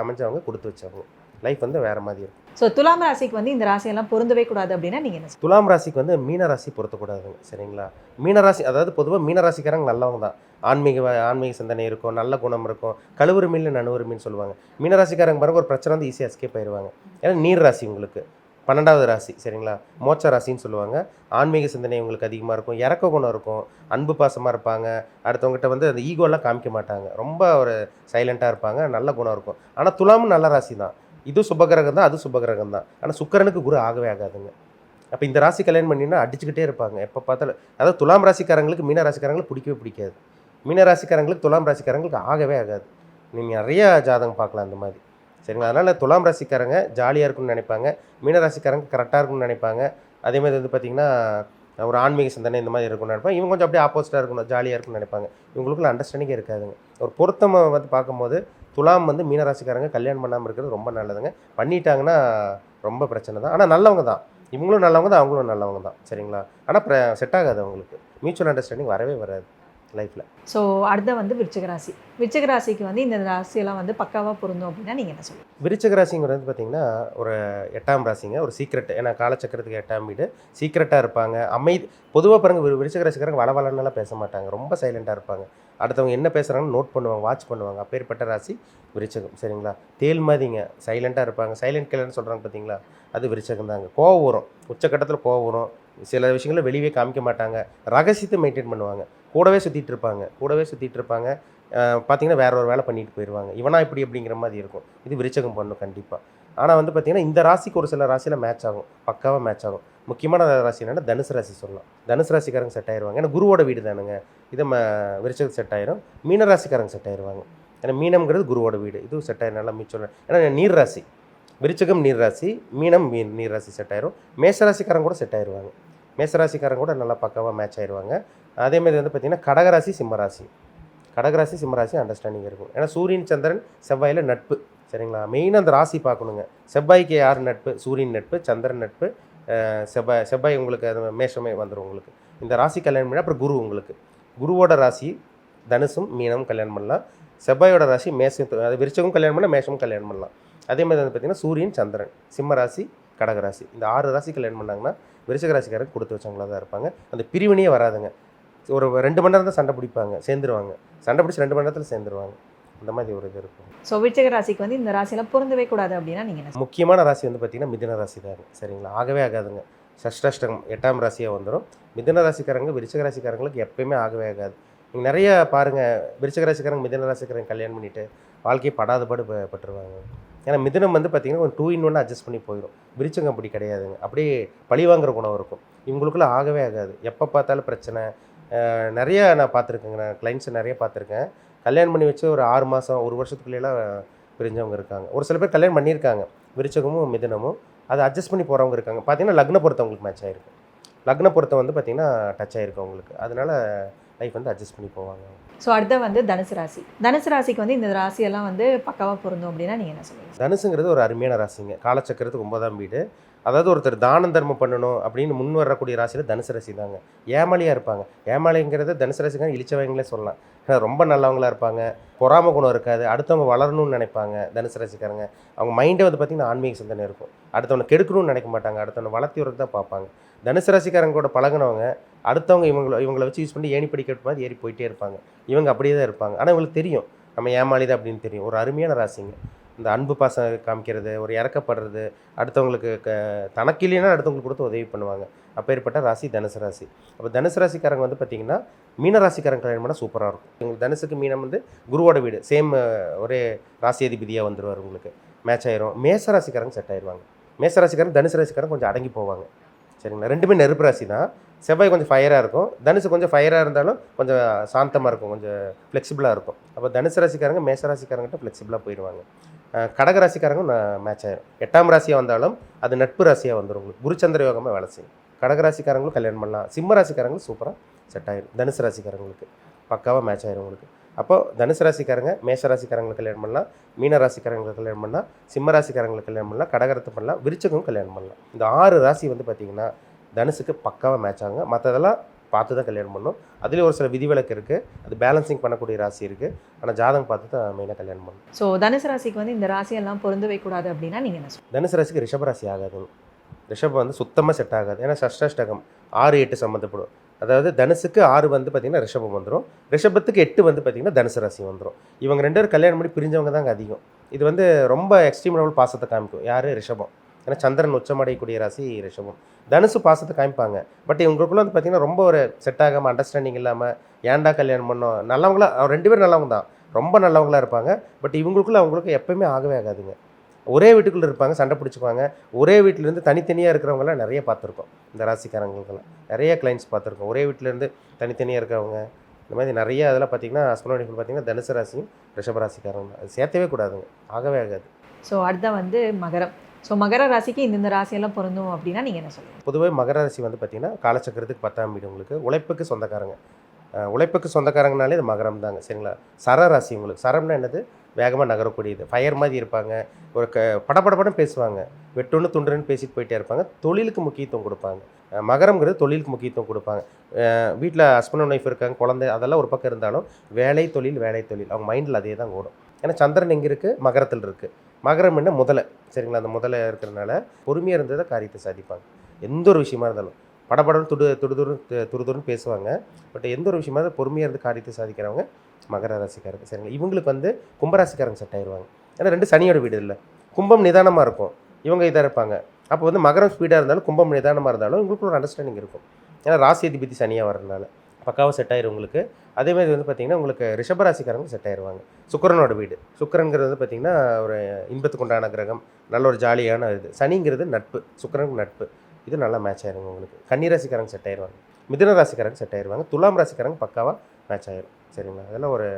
B: அமைஞ்சவங்க கொடுத்து வச்சவங்க லைஃப் வந்து வேறு மாதிரி இருக்கும்.
A: ஸோ துலாம் ராசிக்கு வந்து இந்த ராசியெல்லாம் பொருந்தவே கூடாது அப்படின்னா நீங்கள் என்ன?
B: துலாம் ராசிக்கு வந்து மீன ராசி பொருத்தக்கூடாதுங்க. சரிங்களா? மீன ராசி அதாவது பொதுவாக மீன ராசிக்காரங்க நல்லவங்க தான். ஆன்மீக சிந்தனை இருக்கும், நல்ல குணம் இருக்கும். கழுவுறு மீன் நனுவுறு மீன் சொல்லுவாங்க. மீனராசிக்காரங்க பாருங்க ஒரு பிரச்சனை வந்து ஈஸியாக எஸ்கேப் ஆயிடுவாங்க. ஏன்னா நீர் ராசி உங்களுக்கு 12வது ராசி. சரிங்களா? மோட்ச ராசின்னு சொல்லுவாங்க. ஆன்மீக சிந்தனை உங்களுக்கு அதிகமாக இருக்கும், இறக்க குணம் இருக்கும், அன்பு பாசமாக இருப்பாங்க. அடுத்தவங்ககிட்ட வந்து அந்த ஈகோலாம் காமிக்க மாட்டாங்க, ரொம்ப ஒரு சைலண்ட்டாக இருப்பாங்க, நல்ல குணம் இருக்கும். ஆனால் துலாமும் நல்ல ராசி தான். இது சுபகிரகம் தான், அது சுபகிரகம் தான். ஆனால் சுக்கிரனுக்கு குரு ஆகவே ஆகாதுங்க. அப்போ இந்த ராசி கல்யாணம் பண்ணினா அடிச்சுக்கிட்டே இருப்பாங்க எப்போ பார்த்தாலும். அதாவது துலாம் ராசிக்காரங்களுக்கு மீன ராசிக்காரங்களுக்கு பிடிக்கவே பிடிக்காது. மீன ராசிக்காரங்களுக்கு துலாம் ராசிக்காரங்களுக்கு ஆகவே ஆகாது. நீங்கள் நிறைய ஜாதகம் பார்க்கலாம் அந்த மாதிரி. சரிங்களா? அதனால் துலாம் ராசிக்காரங்க ஜாலியாக இருக்குன்னு நினைப்பாங்க, மீன ராசிக்காரங்க கரெக்டாக இருக்குன்னு நினைப்பாங்க. அதேமாதிரி வந்து பார்த்திங்கன்னா ஒரு ஆன்மீக சிந்தனை இந்த மாதிரி இருக்குன்னு நினைப்பாங்க. இவங்க கொஞ்சம் அப்படியே ஆப்போசிட்டாக இருக்கணும், ஜாலியாக இருக்குன்னு நினைப்பாங்க. இவங்களுக்குள்ள அண்டர்ஸ்டாண்டிங்கே இருக்காதுங்க. ஒரு பொருத்தம் வந்து பார்க்கும்போது துலாம் வந்து மீனராசிக்காரங்க கல்யாணம் பண்ணாமல் இருக்கிறது ரொம்ப நல்லதுங்க. பண்ணிட்டாங்கன்னா ரொம்ப பிரச்சனை தான். ஆனால் நல்லவங்க தான், இவங்களும் நல்லவங்க தான், அவங்களும் நல்லவங்க தான். சரிங்களா? ஆனால் செட் ஆகாது அவங்களுக்கு. மியூச்சுவல் அண்டர்ஸ்டாண்டிங் வரவே வராது. லைஃப்பில்.
A: ஸோ அடுத்த வந்து விருச்சிக ராசி. விருச்சிக ராசிக்கு வந்து இந்த ராசியெல்லாம் வந்து பக்காவாக பொருந்தும் அப்படின்னா நீங்கள் என்ன சொல்லுங்கள்?
B: விருச்சிக ராசிங்கிறது பார்த்திங்கன்னா ஒரு 8ஆம் ராசிங்க, ஒரு சீக்ரெட். ஏன்னா காலச்சக்கரத்துக்கு 8ஆம் வீடு, சீக்ரெட்டாக இருப்பாங்க, அமைதி. பொதுவாக பாருங்கள், விருச்சிக ராசிக்காரங்க வளவலன்னெல்லாம் பேச மாட்டாங்க, ரொம்ப சைலண்ட்டாக இருப்பாங்க. அடுத்தவங்க என்ன பேசுகிறாங்கன்னு நோட் பண்ணுவாங்க, வாட்ச் பண்ணுவாங்க. அப்பேற்பட்ட ராசி விருச்சிகம், சரிங்களா? தேல் மாதிரிங்க, சைலண்ட்டாக இருப்பாங்க. சைலண்ட் கில்லர்னு சொல்கிறாங்க பார்த்தீங்களா, அது விருச்சிகம் தாங்க. கோவம் வரும், உச்சக்கட்டத்தில் கோவம் வரும். சில விஷயங்களை வெளியே காமிக்க மாட்டாங்க, ரகசியத்தை மெயின்டைன் பண்ணுவாங்க. கூடவே சுற்றிட்டு இருப்பாங்க. பார்த்தீங்கன்னா வேற ஒரு வேலை பண்ணிட்டு போயிடுவாங்க. இவனா இப்படி அப்படிங்கிற மாதிரி இருக்கும். இது விருச்சிகம் பண்ணும் கண்டிப்பாக. ஆனால் வந்து பார்த்தீங்கன்னா இந்த ராசிக்கு ஒரு சில ராசியில் மேட்ச் ஆகும், பக்காவாக மேட்ச் ஆகும். முக்கியமான ராசி என்னென்னா தனுசு ராசி சொல்லலாம். தனுசு ராசிக்காரங்க செட் ஆயிடுவாங்க, ஏன்னா குருவோட வீடு தானுங்க. இதை விருச்சிகம் செட் ஆயிரும். மீன ராசிக்காரங்க செட் ஆயிடுவாங்க, ஏன்னா மீனம்ங்கிறது குருவோட வீடு. இதுவும் செட் ஆயிரும், நல்லா மிச்சம். ஏன்னா நீர் ராசி, விருச்சிகம் நீர் ராசி, மீனம் நீர் ராசி செட் ஆயிரும். மேசராசிக்காரங்க கூட செட் ஆயிடுவாங்க. மேசராசிக்காரங்க கூட நல்லா பக்காவாக மேட்ச் ஆயிடுவாங்க. அதேமாதிரி வந்து பார்த்திங்கன்னா கடகராசி சிம்மராசி அண்டர்ஸ்டாண்டிங் இருக்கும். ஏன்னா சூரியன் சந்திரன் செவ்வாயில் நட்பு, சரிங்களா? மெயினாக அந்த ராசி பார்க்கணுங்க. செவ்வாய்க்கு யார் நட்பு? சூரியன் நட்பு, சந்திரன் நட்பு, செவ்வாய் உங்களுக்கு அது மேஷமே வந்துடும் உங்களுக்கு. இந்த ராசி கல்யாணம் பண்ணால் அப்புறம் குரு உங்களுக்கு. குருவோட ராசி தனுசும் மீனமும் கல்யாணம் பண்ணலாம். செவ்வாயோட ராசி மேஷம், அது விருச்சகம் கல்யாணம் பண்ணால் மேஷமும் கல்யாணம் பண்ணலாம். அதேமாதிரி வந்து பார்த்திங்கன்னா சூரியன் சந்திரன் சிம்ம ராசி கடகராசி, இந்த 6 ராசி கல்யாணம் பண்ணாங்கன்னா விருச்சிக ராசிக்காரருக்கு கொடுத்து வச்சவங்களாக தான் இருப்பாங்க. அந்த பிரிவினையே வராதுங்க. ஒரு 2 மணி நேரம் தான் சண்டை பிடிப்பாங்க, சேர்ந்துருவாங்க. சண்டை பிடிச்சி 2 மணி நேரத்தில் சேர்ந்துருவாங்க. அந்த மாதிரி ஒரு இது இருக்கும்.
A: ஸோ விருச்சிக ராசிக்கு வந்து இந்த ராசியெல்லாம் பொருந்தவே கூடாது அப்படின்னா நீங்கள் என்ன?
B: முக்கியமான ராசி வந்து பார்த்திங்கன்னா மிதுன ராசி தாங்க, சரிங்களா? ஆகவே ஆகாதுங்க. ஷஷ்டாஷ்டகம் 8ஆம் ராசியாக வந்துடும். மிதுன ராசிக்காரங்க விருச்சிக ராசிக்காரங்களுக்கு எப்பயுமே ஆகவே ஆகாது. நீங்கள் நிறைய பாருங்கள், விருச்சிக ராசிக்காரங்க மிதுன ராசிக்காரங்க கல்யாணம் பண்ணிவிட்டு வாழ்க்கையை படாதபாடு பட்டுருவாங்க. ஏன்னா மிதுனம் வந்து பார்த்திங்கன்னா ஒரு 2 in 1 அட்ஜஸ்ட் பண்ணி போயிடும். விருச்சிகம் அப்படி கிடையாதுங்க, அப்படியே பழி வாங்குற குணம் இருக்கும். இவங்களுக்குள்ள ஆகவே ஆகாது, எப்போ பார்த்தாலும் பிரச்சனை. நிறைய நான் பார்த்துருக்கேங்க, நான் கிளைண்ட்ஸை நிறைய பார்த்துருக்கேன். கல்யாணம் பண்ணி வச்சு ஒரு 6 மாதம் 1 வருஷத்துக்குள்ளேலாம் பிரிஞ்சவங்க இருக்காங்க. ஒரு சில பேர் கல்யாணம் பண்ணியிருக்காங்க, விருச்சிகமும் மிதுனமும். அதை அட்ஜஸ்ட் பண்ணி போகிறவங்க இருக்காங்க. பார்த்தீங்கன்னா லக்ன பொறுத்தவங்களுக்கு மேட்ச் ஆகிருக்கு, லக்ன பொறுத்தம் வந்து பார்த்திங்கன்னா டச் ஆகிருக்கு அவங்களுக்கு. அதனால் லைஃப் வந்து அட்ஜஸ்ட் பண்ணி போவாங்க.
A: ஸோ அடுத்த வந்து தனுசு ராசி. தனுசு ராசிக்கு வந்து இந்த ராசியெல்லாம் வந்து பக்காவாக பொருந்தும் அப்படின்னா நீங்கள் என்ன சொல்லுவீங்க?
B: தனுசுங்கிறது ஒரு அருமையான ராசிங்க, காலச்சக்கரத்துக்கு 9ஆம் வீடு. அதாவது ஒருத்தர் தானம் தர்மம் பண்ணணும் அப்படின்னு முன் வரக்கூடிய ராசியில் தனுசு ராசி தாங்க. ஏமாளியாக இருப்பாங்க. ஏமாளிங்கிறது தனுசு ராசிக்காரங்க இழிச்சவங்களே சொல்லலாம். ரொம்ப நல்லவங்களாக இருப்பாங்க, பொறாம குணம் இருக்காது, அடுத்தவங்க வளரணும்னு நினைப்பாங்க. தனுசு ராசிக்காரங்க அவங்க மைண்டே வந்து பார்த்திங்கன்னா ஆன்மீக சிந்தனை இருக்கும். அடுத்தவனை கெடுக்கணும்னு நினைக்க மாட்டாங்க, அடுத்தவனை வளர்த்தி வரது தான் பார்ப்பாங்க. தனுசு ராசிக்காரங்க கூட பழகினவங்க அடுத்தவங்க இவங்களை வச்சு யூஸ் பண்ணி ஏணி படிக்கட்டு மாதிரி ஏறி போயிட்டே இருப்பாங்க. இவங்க அப்படியே தான் இருப்பாங்க. ஆனால் இவங்களுக்கு தெரியும் நம்ம ஏமாளிதான் அப்படின்னு தெரியும். ஒரு அருமையான ராசிங்க. இந்த அன்பு பாசம் காமிக்கிறது, ஒரு இறக்கப்படுறது, அடுத்தவங்களுக்கு தனக்கு இல்லைன்னா அடுத்தவங்களுக்கு கொடுத்து உதவி பண்ணுவாங்க. அப்பேற்பட்ட ராசி தனுசு ராசி. அப்போ தனுசு ராசிக்காரங்க வந்து பார்த்திங்கன்னா மீன ராசிக்காரங்க கல்யாணம் பண்ணால் சூப்பராக இருக்கும். உங்களுக்கு தனுசுக்கு மீனம் வந்து குருவோட வீடு, சேம் ஒரே ராசி அதிபதியாக வந்துடுவார், உங்களுக்கு மேட்ச் ஆயிரும். மேச ராசிக்காரங்க செட் ஆயிடுவாங்க. மேச ராசிக்காரங்க தனுசு ராசிக்காரங்க கொஞ்சம் அடங்கி போவாங்க, சரிங்களா? ரெண்டுமே நெருப்பு ராசி தான். செவ்வாய் கொஞ்சம் ஃபயராக இருக்கும், தனுசு கொஞ்சம் ஃபயராக இருந்தாலும் கொஞ்சம் சாந்தமாக இருக்கும், கொஞ்சம் ஃப்ளெக்சிபிளாக இருக்கும். அப்போ தனுசு ராசிக்காரங்க மேச ராசிக்காரங்கிட்ட ஃப்ளெக்சிபிளாக போயிடுவாங்க. கடக ராசிக்காரங்க மேட்ச் ஆயிரும். 8ஆம் ராசியாக வந்தாலும் அது நட்பு ராசியாக வந்துடும். உங்களுக்கு குருச்சந்திர யோகமாக வேலை செய்யும். கடகராசிக்காரங்களும் கல்யாணம் பண்ணலாம். சிம்ம ராசிக்காரங்களும் சூப்பராக செட் ஆயிடும். தனுசு ராசிக்காரங்களுக்கு பக்காவாக மேட்ச் ஆயிரும் உங்களுக்கு. அப்போ தனுசு ராசிக்காரங்க மேஷ ராசிக்காரங்களுக்கு கல்யாணம் பண்ணலாம், மீன ராசிக்காரங்களுக்கு கல்யாணம் பண்ணலாம், சிம்ம ராசிக்காரங்களுக்கு கல்யாணம் பண்ணலாம், கடகரத்தை பண்ணலாம், விருச்சிகம் கல்யாணம் பண்ணலாம். இந்த 6 ராசி வந்து பார்த்திங்கன்னா தனுசுக்கு பக்காவாக மேட்ச் ஆகுங்க. மற்றதெல்லாம் பார்த்து தான் கல்யாணம் பண்ணணும். அதுலேயும் ஒரு சில விதிவிலக்கு இருக்குது, அது பேலன்சிங் பண்ணக்கூடிய ராசி இருக்குது. ஆனால் ஜாதகம் பார்த்து தான் மெயினாக கல்யாணம் பண்ணணும்.
A: ஸோ தனுசு ராசிக்கு வந்து இந்த ராசியெல்லாம் பொருந்தவே கூடாது அப்படின்னா நீங்கள் என்ன சொல்லுங்கள்?
B: தனுசு ராசிக்கு ரிஷபராசி ஆகாதுங்க. ரிஷபம் வந்து சுத்தமாக செட் ஆகாது, ஏன்னா ஷஷ்டாஷ்டகம் 6, 8 சம்மந்தப்படும். அதாவது தனுசுக்கு 6 வந்து பார்த்திங்கன்னா ரிஷபம் வந்துடும், ரிஷபத்துக்கு 8 வந்து பார்த்திங்கன்னா தனுசு ராசி வந்துடும். இவங்க 2 பேரும் கல்யாணம் பண்ணி பிரிஞ்சவங்க தாங்க அதிகம். இது வந்து ரொம்ப எக்ஸ்ட்ரீம் லெவல் பாசத்தை காமிக்கும். யார்? ரிஷபம். ஏன்னா சந்திரன் உச்சமடையக்கூடிய ராசி ரிஷபம். தனுசு பாசத்தை காமிப்பாங்க, பட் இவங்களுக்குள்ள வந்து பார்த்திங்கன்னா ரொம்ப ஒரு செட் ஆகாமல், அண்டர்ஸ்டாண்டிங் இல்லாமல், ஏன்டா கல்யாணம் பண்ணோம். நல்லவங்களா 2 பேரும் நல்லவங்க தான், ரொம்ப நல்லவங்களாக இருப்பாங்க. பட் இவங்களுக்குள்ள அவங்களுக்கு எப்போயுமே ஆகவே ஆகாதுங்க. ஒரே வீட்டுக்குள்ளே இருப்பாங்க, சண்டை பிடிச்சிக்குவாங்க. ஒரே வீட்டிலேருந்து தனித்தனியாக இருக்கிறவங்களாம் நிறைய பார்த்துருக்கோம். இந்த ராசிக்காரங்களுக்கெல்லாம் நிறைய கிளைண்ட்ஸ் பார்த்துருக்கோம். ஒரே வீட்டிலேருந்து தனித்தனியாக இருக்கிறவங்க, இந்த மாதிரி நிறைய அதெல்லாம் பார்த்திங்கன்னா ஹஸ்பண்ட் ஒய்ஃப் பார்த்திங்கன்னா தனுசு ராசியும் ரிஷபராசிக்காரங்க. அது சேர்த்தவே கூடாதுங்க, ஆகவே ஆகாது.
A: ஸோ அடுத்த வந்து மகரம். ஸோ மகர ராசிக்கு இந்த ராசியெல்லாம் பொருந்தும் அப்படின்னா நீங்கள் என்ன சொல்லுங்கள்?
B: பொதுவாக மகர ராசி வந்து பார்த்திங்கன்னா காலச்சக்கரத்துக்கு 10ஆம் வீடு, உங்களுக்கு உழைப்புக்கு சொந்தக்காரங்க. உழைப்புக்கு சொந்தக்காரங்கனாலே இது மகரம் தாங்க, சரிங்களா? சர ராசி. உங்களுக்கு சரம்னா என்னது? வேகமாக நகரக்கூடியது, ஃபயர் மாதிரி இருப்பாங்க, ஒரு படபடப்படம் பேசுவாங்க. வெட்டொன்று துண்டுன்னு பேசிட்டு போயிட்டே இருப்பாங்க. தொழிலுக்கு முக்கியத்துவம் கொடுப்பாங்க. மகரம்ங்கிறது தொழிலுக்கு முக்கியத்துவம் கொடுப்பாங்க. வீட்டில் ஹஸ்பண்ட் அண்ட் ஒய்ஃப் இருக்காங்க, குழந்தை அதெல்லாம் ஒரு பக்கம் இருந்தாலும் வேலை தொழில் வேலை தொழில் அவங்க மைண்டில் அதே தான் ஓடும். ஏன்னா சந்திரன் எங்கே இருக்குது? மகரத்தில் இருக்குது. மகரம் என்ன முதலை, சரிங்களா? அந்த முதலை இருக்கிறதுனால பொறுமையாக இருந்ததை காரியத்தை சாதிப்பாங்க. எந்த ஒரு விஷயமா இருந்தாலும் படபடன்னு துருதுருன்னு பேசுவாங்க. பட் எந்த ஒரு விஷயமா இருந்தாலும் பொறுமையாக இருந்து காரியத்தை சாதிக்கிறவங்க மகர ராசிக்காரங்க, சரிங்களா? இவங்களுக்கு வந்து கும்பராசிக்காரங்க செட் ஆயிடுவாங்க. ஏன்னா 2 சனியோட வீடு இல்லை. கும்பம் நிதானமாக இருக்கும், இவங்க இதாக இருப்பாங்க. அப்போ வந்து மகரம் ஸ்பீடாக இருந்தாலும் கும்பம் நிதானமாக இருந்தாலும் உங்களுக்கு ஒரு அண்டர்ஸ்டாண்டிங் இருக்கும். ஏன்னா ராசி அதிபதி சனியாக வரதுனால பக்காவாக செட் ஆயிரும் உங்களுக்கு. அதேமாதிரி வந்து பார்த்திங்கன்னா உங்களுக்கு ரிஷபராசிக்காரங்க செட் ஆயிடுவாங்க. சுக்கிரனோட வீடு. சுக்கிரன்கிறது வந்து பார்த்திங்கன்னா ஒரு இன்பத்துக்கு உண்டான கிரகம், நல்ல ஒரு ஜாலியான இது. சனிங்கிறது நட்பு, சுக்கிரனுக்கு நட்பு. இது நல்லா மேட்ச் ஆயிருங்க உங்களுக்கு. கன்னிராசிக்காரங்க செட் ஆயிடுவாங்க. மிதுன ராசிக்காரங்க செட் ஆயிடுவாங்க. துலாம் ராசிக்காரங்க பக்காவாக மேட்ச் ஆயிரும், சரிங்களா? அதெல்லாம் ஒரு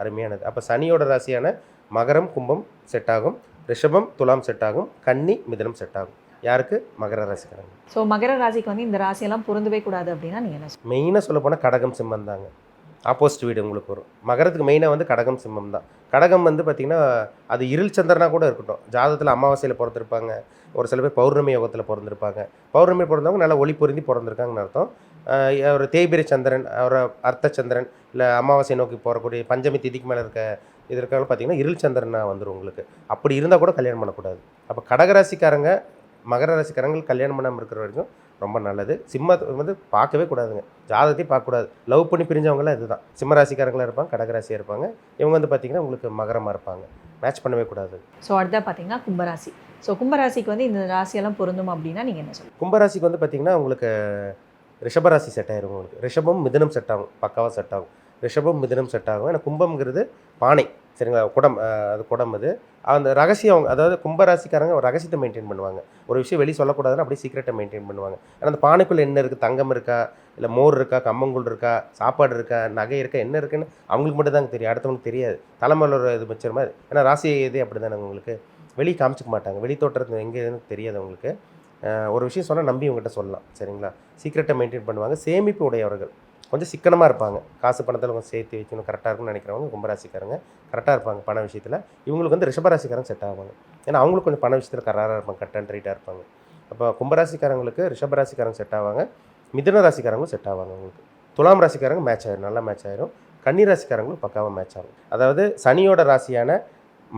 B: அருமையானது. அப்போ சனியோட ராசியான மகரம் கும்பம் செட் ஆகும், ரிஷபம் துலாம் செட் ஆகும், கன்னி மிதுனம் செட் ஆகும். யாருக்கு? மகர ராசிக்காரங்க.
A: ஸோ மகர ராசிக்கு வந்து இந்த ராசியெல்லாம் பொருந்தவே கூடாது அப்படின்னா நீங்கள் என்ன சொல்லுங்கள்?
B: மெயினாக சொல்ல போனால் கடகம் சிம்மம் தாங்க. ஆப்போசிட் வீடு உங்களுக்கு வரும். மகரத்துக்கு மெயினாக வந்து கடகம் சிம்மம் தான். கடகம் வந்து பார்த்திங்கன்னா அது இருள் சந்திரனாக கூட இருக்கட்டும், ஜாதகத்தில் அமாவாசையில் பிறந்திருப்பாங்க, ஒரு சில பேர் பௌர்ணமி யோகத்தில் பிறந்திருப்பாங்க. பௌர்ணமி பிறந்தவங்க நல்லா ஒளி பொருந்தி பிறந்திருக்காங்கன்னு அர்த்தம். ஒரு தேய்பிரை சந்திரன், ஒரு அர்த்த சந்திரன், இல்லை அமாவாசை நோக்கி போகக்கூடிய பஞ்சமி திதிக்கு மேலே இருக்க இதற்காக பார்த்திங்கன்னா இருள் சந்திரனாக வந்துடும் உங்களுக்கு. அப்படி இருந்தால் கூட கல்யாணம் பண்ணக்கூடாது. அப்போ கடகராசிக்காரங்க மகர ராசிக்காரங்கள் கல்யாணம் பண்ணாமல் இருக்கிற வரைக்கும் ரொம்ப நல்லது. சிம்ம வந்து பார்க்கவே கூடாதுங்க, ஜாதகத்தையும் பார்க்கக்கூடாது. லவ் பண்ணி பிரிஞ்சவங்களாம் இதுதான். சிம்ம ராசிக்காரங்களாக இருப்பாங்க, கடகராசியாக இருப்பாங்க. இவங்க வந்து பார்த்திங்கன்னா உங்களுக்கு மகரமாக இருப்பாங்க. மேட்ச் பண்ணவே கூடாது.
A: ஸோ அடுத்தா பார்த்தீங்கன்னா கும்பராசி. ஸோ கும்பராசிக்கு வந்து இந்த ராசியெல்லாம் பொருந்தும் அப்படின்னா நீங்கள் என்ன சொல்லுங்கள்?
B: கும்பராசிக்கு வந்து பார்த்திங்கன்னா உங்களுக்கு ரிஷபராசி செட் ஆயிரும் உங்களுக்கு. ரிஷபம் மிதுனம் செட் ஆகும், பக்காவாக செட் ஆகும். ரிஷபம் மிதுனம் செட் ஆகும். ஏன்னா கும்பம்ங்கிறது பானை, சரிங்களா? குடம், அது குடம். அது அந்த ரகசியம், அதாவது கும்பராசிக்காரங்க ஒரு ரகசியத்தை மெயின்டைன் பண்ணுவாங்க. ஒரு விஷயம் வெளியே சொல்லக்கூடாதுன்னு அப்படியே சீக்கிரட்டை மெயின்டைன் பண்ணுவாங்க. ஆனால் அந்த பானைக்குள்ளே என்ன இருக்குது, தங்கம் இருக்கா, இல்லை மோர் இருக்கா, கம்மங்கூழ் இருக்கா, சாப்பாடு இருக்கா, நகை இருக்கா, என்ன இருக்குன்னு அவங்களுக்கு மட்டும் தாங்க தெரியும், அடுத்தவங்களுக்கு தெரியாது. தலைமையில் ஒரு இது மிச்சர் மாதிரி. ஏன்னா ராசி இதே அப்படி தானே உங்களுக்கு. வெளியே காமிச்சிக்க மாட்டாங்க, வெளி தோற்றத்து எங்கே எதுன்னு தெரியாது அவங்களுக்கு. ஒரு விஷயம் சொன்னால் நம்பி இவங்ககிட்ட சொல்லலாம், சரிங்களா? சீக்கிரட்டை மெயின்டைன் பண்ணுவாங்க. சேமிப்பு உடையவர்கள், கொஞ்சம் சிக்கனமாக இருப்பாங்க. காசு பணத்தில் கொஞ்சம் சேர்த்து வைக்கணும், கரெக்டாக இருக்குன்னு நினைக்கிறவங்க கும்பராசிக்காரங்க கரெக்டாக இருப்பாங்க பண விஷயத்தில். இவங்களுக்கு வந்து ரிஷபராசிக்காரங்க செட் ஆவாங்க. ஏன்னா அவங்களுக்கு கொஞ்சம் பண விஷயத்தில் கராராக இருப்பாங்க, கட் அண்ட் ரைட்டாக இருப்பாங்க. அப்போ கும்பராசிக்காரங்களுக்கு ரிஷபராசிக்காரங்க செட் ஆவாங்க. மிதுன ராசிக்காரங்களும் செட் ஆவாங்க உங்களுக்கு. துலாம் ராசிக்காரங்க மேட்ச் ஆயிரும், நல்லா மேட்ச் ஆயிரும். கன்னி ராசிக்காரங்களும் பக்காவாக மேட்ச் ஆகும். அதாவது சனியோட ராசியான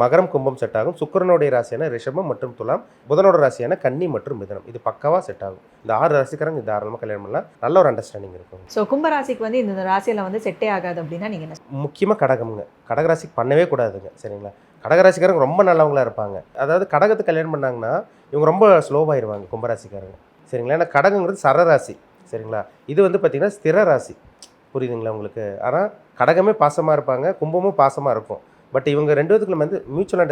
B: மகரம் கும்பம் செட் ஆகும், சுக்கிரனுடைய ராசியான ரிஷபம் மற்றும் துலாம், புதனோட ராசியான கன்னி மற்றும் மிதுனம். இது பக்காவாக செட் ஆகும். இந்த 6 ராசிக்காரங்க தாராளமாக கல்யாணம் பண்ணலாம், நல்ல ஒரு அண்டர்ஸ்டாண்டிங் இருக்கும்.
A: ஸோ கும்பராசிக்கு வந்து இந்த ராசியில் வந்து செட்டே ஆகாது அப்படின்னா நீங்கள் என்ன சொல்லுங்கள்?
B: முக்கியமாக கடகம்ங்க. கடகராசிக்கு பண்ணவே கூடாதுங்க, சரிங்களா? கடகராசிக்காரங்க ரொம்ப நல்லவங்களா இருப்பாங்க. அதாவது கடகத்தை கல்யாணம் பண்ணாங்கன்னா இவங்க ரொம்ப ஸ்லோவாயிருவாங்க கும்பராசிக்காரங்க, சரிங்களா? ஏன்னா கடகங்கிறது சரராசி, சரிங்களா? இது வந்து பார்த்திங்கன்னா ஸ்திர ராசி, புரியுதுங்களா உங்களுக்கு? ஆனால் கடகமே பாசமாக இருப்பாங்க, கும்பமும் பாசமாக இருக்கும். பட் இவங்க 2 பேத்துக்குள்ள வந்து மியூச்சுவல்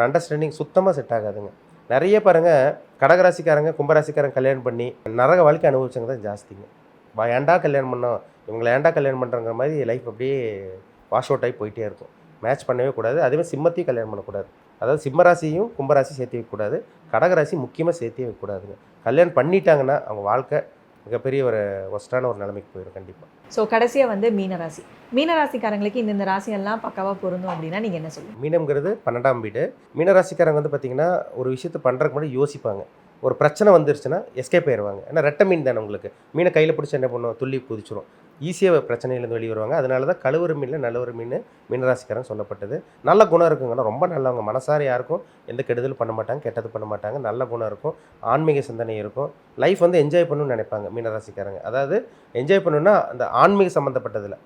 B: அண்டர்ஸ்டாண்டிங் சுத்தமாக செட் ஆகாதுங்க. நிறைய பாருங்கள் கடகராசிக்காரங்க கும்பராசிக்காரங்க கல்யாணம் பண்ணி நரக வாழ்க்கை அனுபவிச்சவங்க தான் ஜாஸ்திங்க. ஏன்டா கல்யாணம் பண்ணோம், இவங்களை ஏன்டா கல்யாணம் பண்ணுறங்கிற மாதிரி லைஃப் அப்படியே வாஷ் அவுட் ஆகி போயிட்டே இருக்கும். மேட்ச் பண்ணவே கூடாது. அதேமாதிரி சிம்மத்தையும் கல்யாணம் பண்ணக்கூடாது. அதாவது சிம்மராசியும் கும்பராசியும் சேர்த்து வைக்கக்கூடாது, கடகராசி முக்கியமாக சேர்த்தே வைக்கக்கூடாதுங்க. கல்யாணம் பண்ணிட்டாங்கன்னா அவங்க வாழ்க்கை மிகப்பெரிய ஒரு ஒஸ்டான ஒரு நிலைமைக்கு போயிடும் கண்டிப்பாக.
A: ஸோ கடைசியாக வந்து மீனராசி. மீனராசிக்காரங்களுக்கு இந்த ராசியெல்லாம் பக்காவாக பொருந்தும் அப்படின்னா நீங்கள் என்ன சொல்லுங்கள்?
B: மீனம்ங்கிறது 12ஆம் வீடு. மீனராசிக்காரங்க வந்து பார்த்திங்கன்னா ஒரு விஷயத்தை பண்ணுறதுக்கு முன்னாடி யோசிப்பாங்க. ஒரு பிரச்சனை வந்துருச்சுன்னா எஸ்கேப் ஆயிடுவாங்க. ஏன்னா ரெட்டை மீன் தானே உங்களுக்கு. மீனை கையில் பிடிச்சி என்ன பண்ணுவோம், துள்ளி குதிச்சிடும். ஈஸியாக பிரச்சனையிலேருந்து வெளியே வருவாங்க. அதனால தான் கழுவுற மீனில் நல்ல ஒரு மீன் மீனராசிக்காரங்க சொல்லப்பட்டது. நல்ல குணம் இருக்குங்கன்னா ரொம்ப நல்லவங்க, மனசார யாருக்கும் எந்த கெடுதலும் பண்ண மாட்டாங்க, கெட்டது பண்ண மாட்டாங்க. நல்ல குணம் இருக்கும், ஆன்மீக சிந்தனை இருக்கும். லைஃப் வந்து என்ஜாய் பண்ணணும்னு நினைப்பாங்க மீனராசிக்காரங்க. அதாவது என்ஜாய் பண்ணணுன்னா அந்த ஆன்மீக சம்மந்தப்பட்டதில்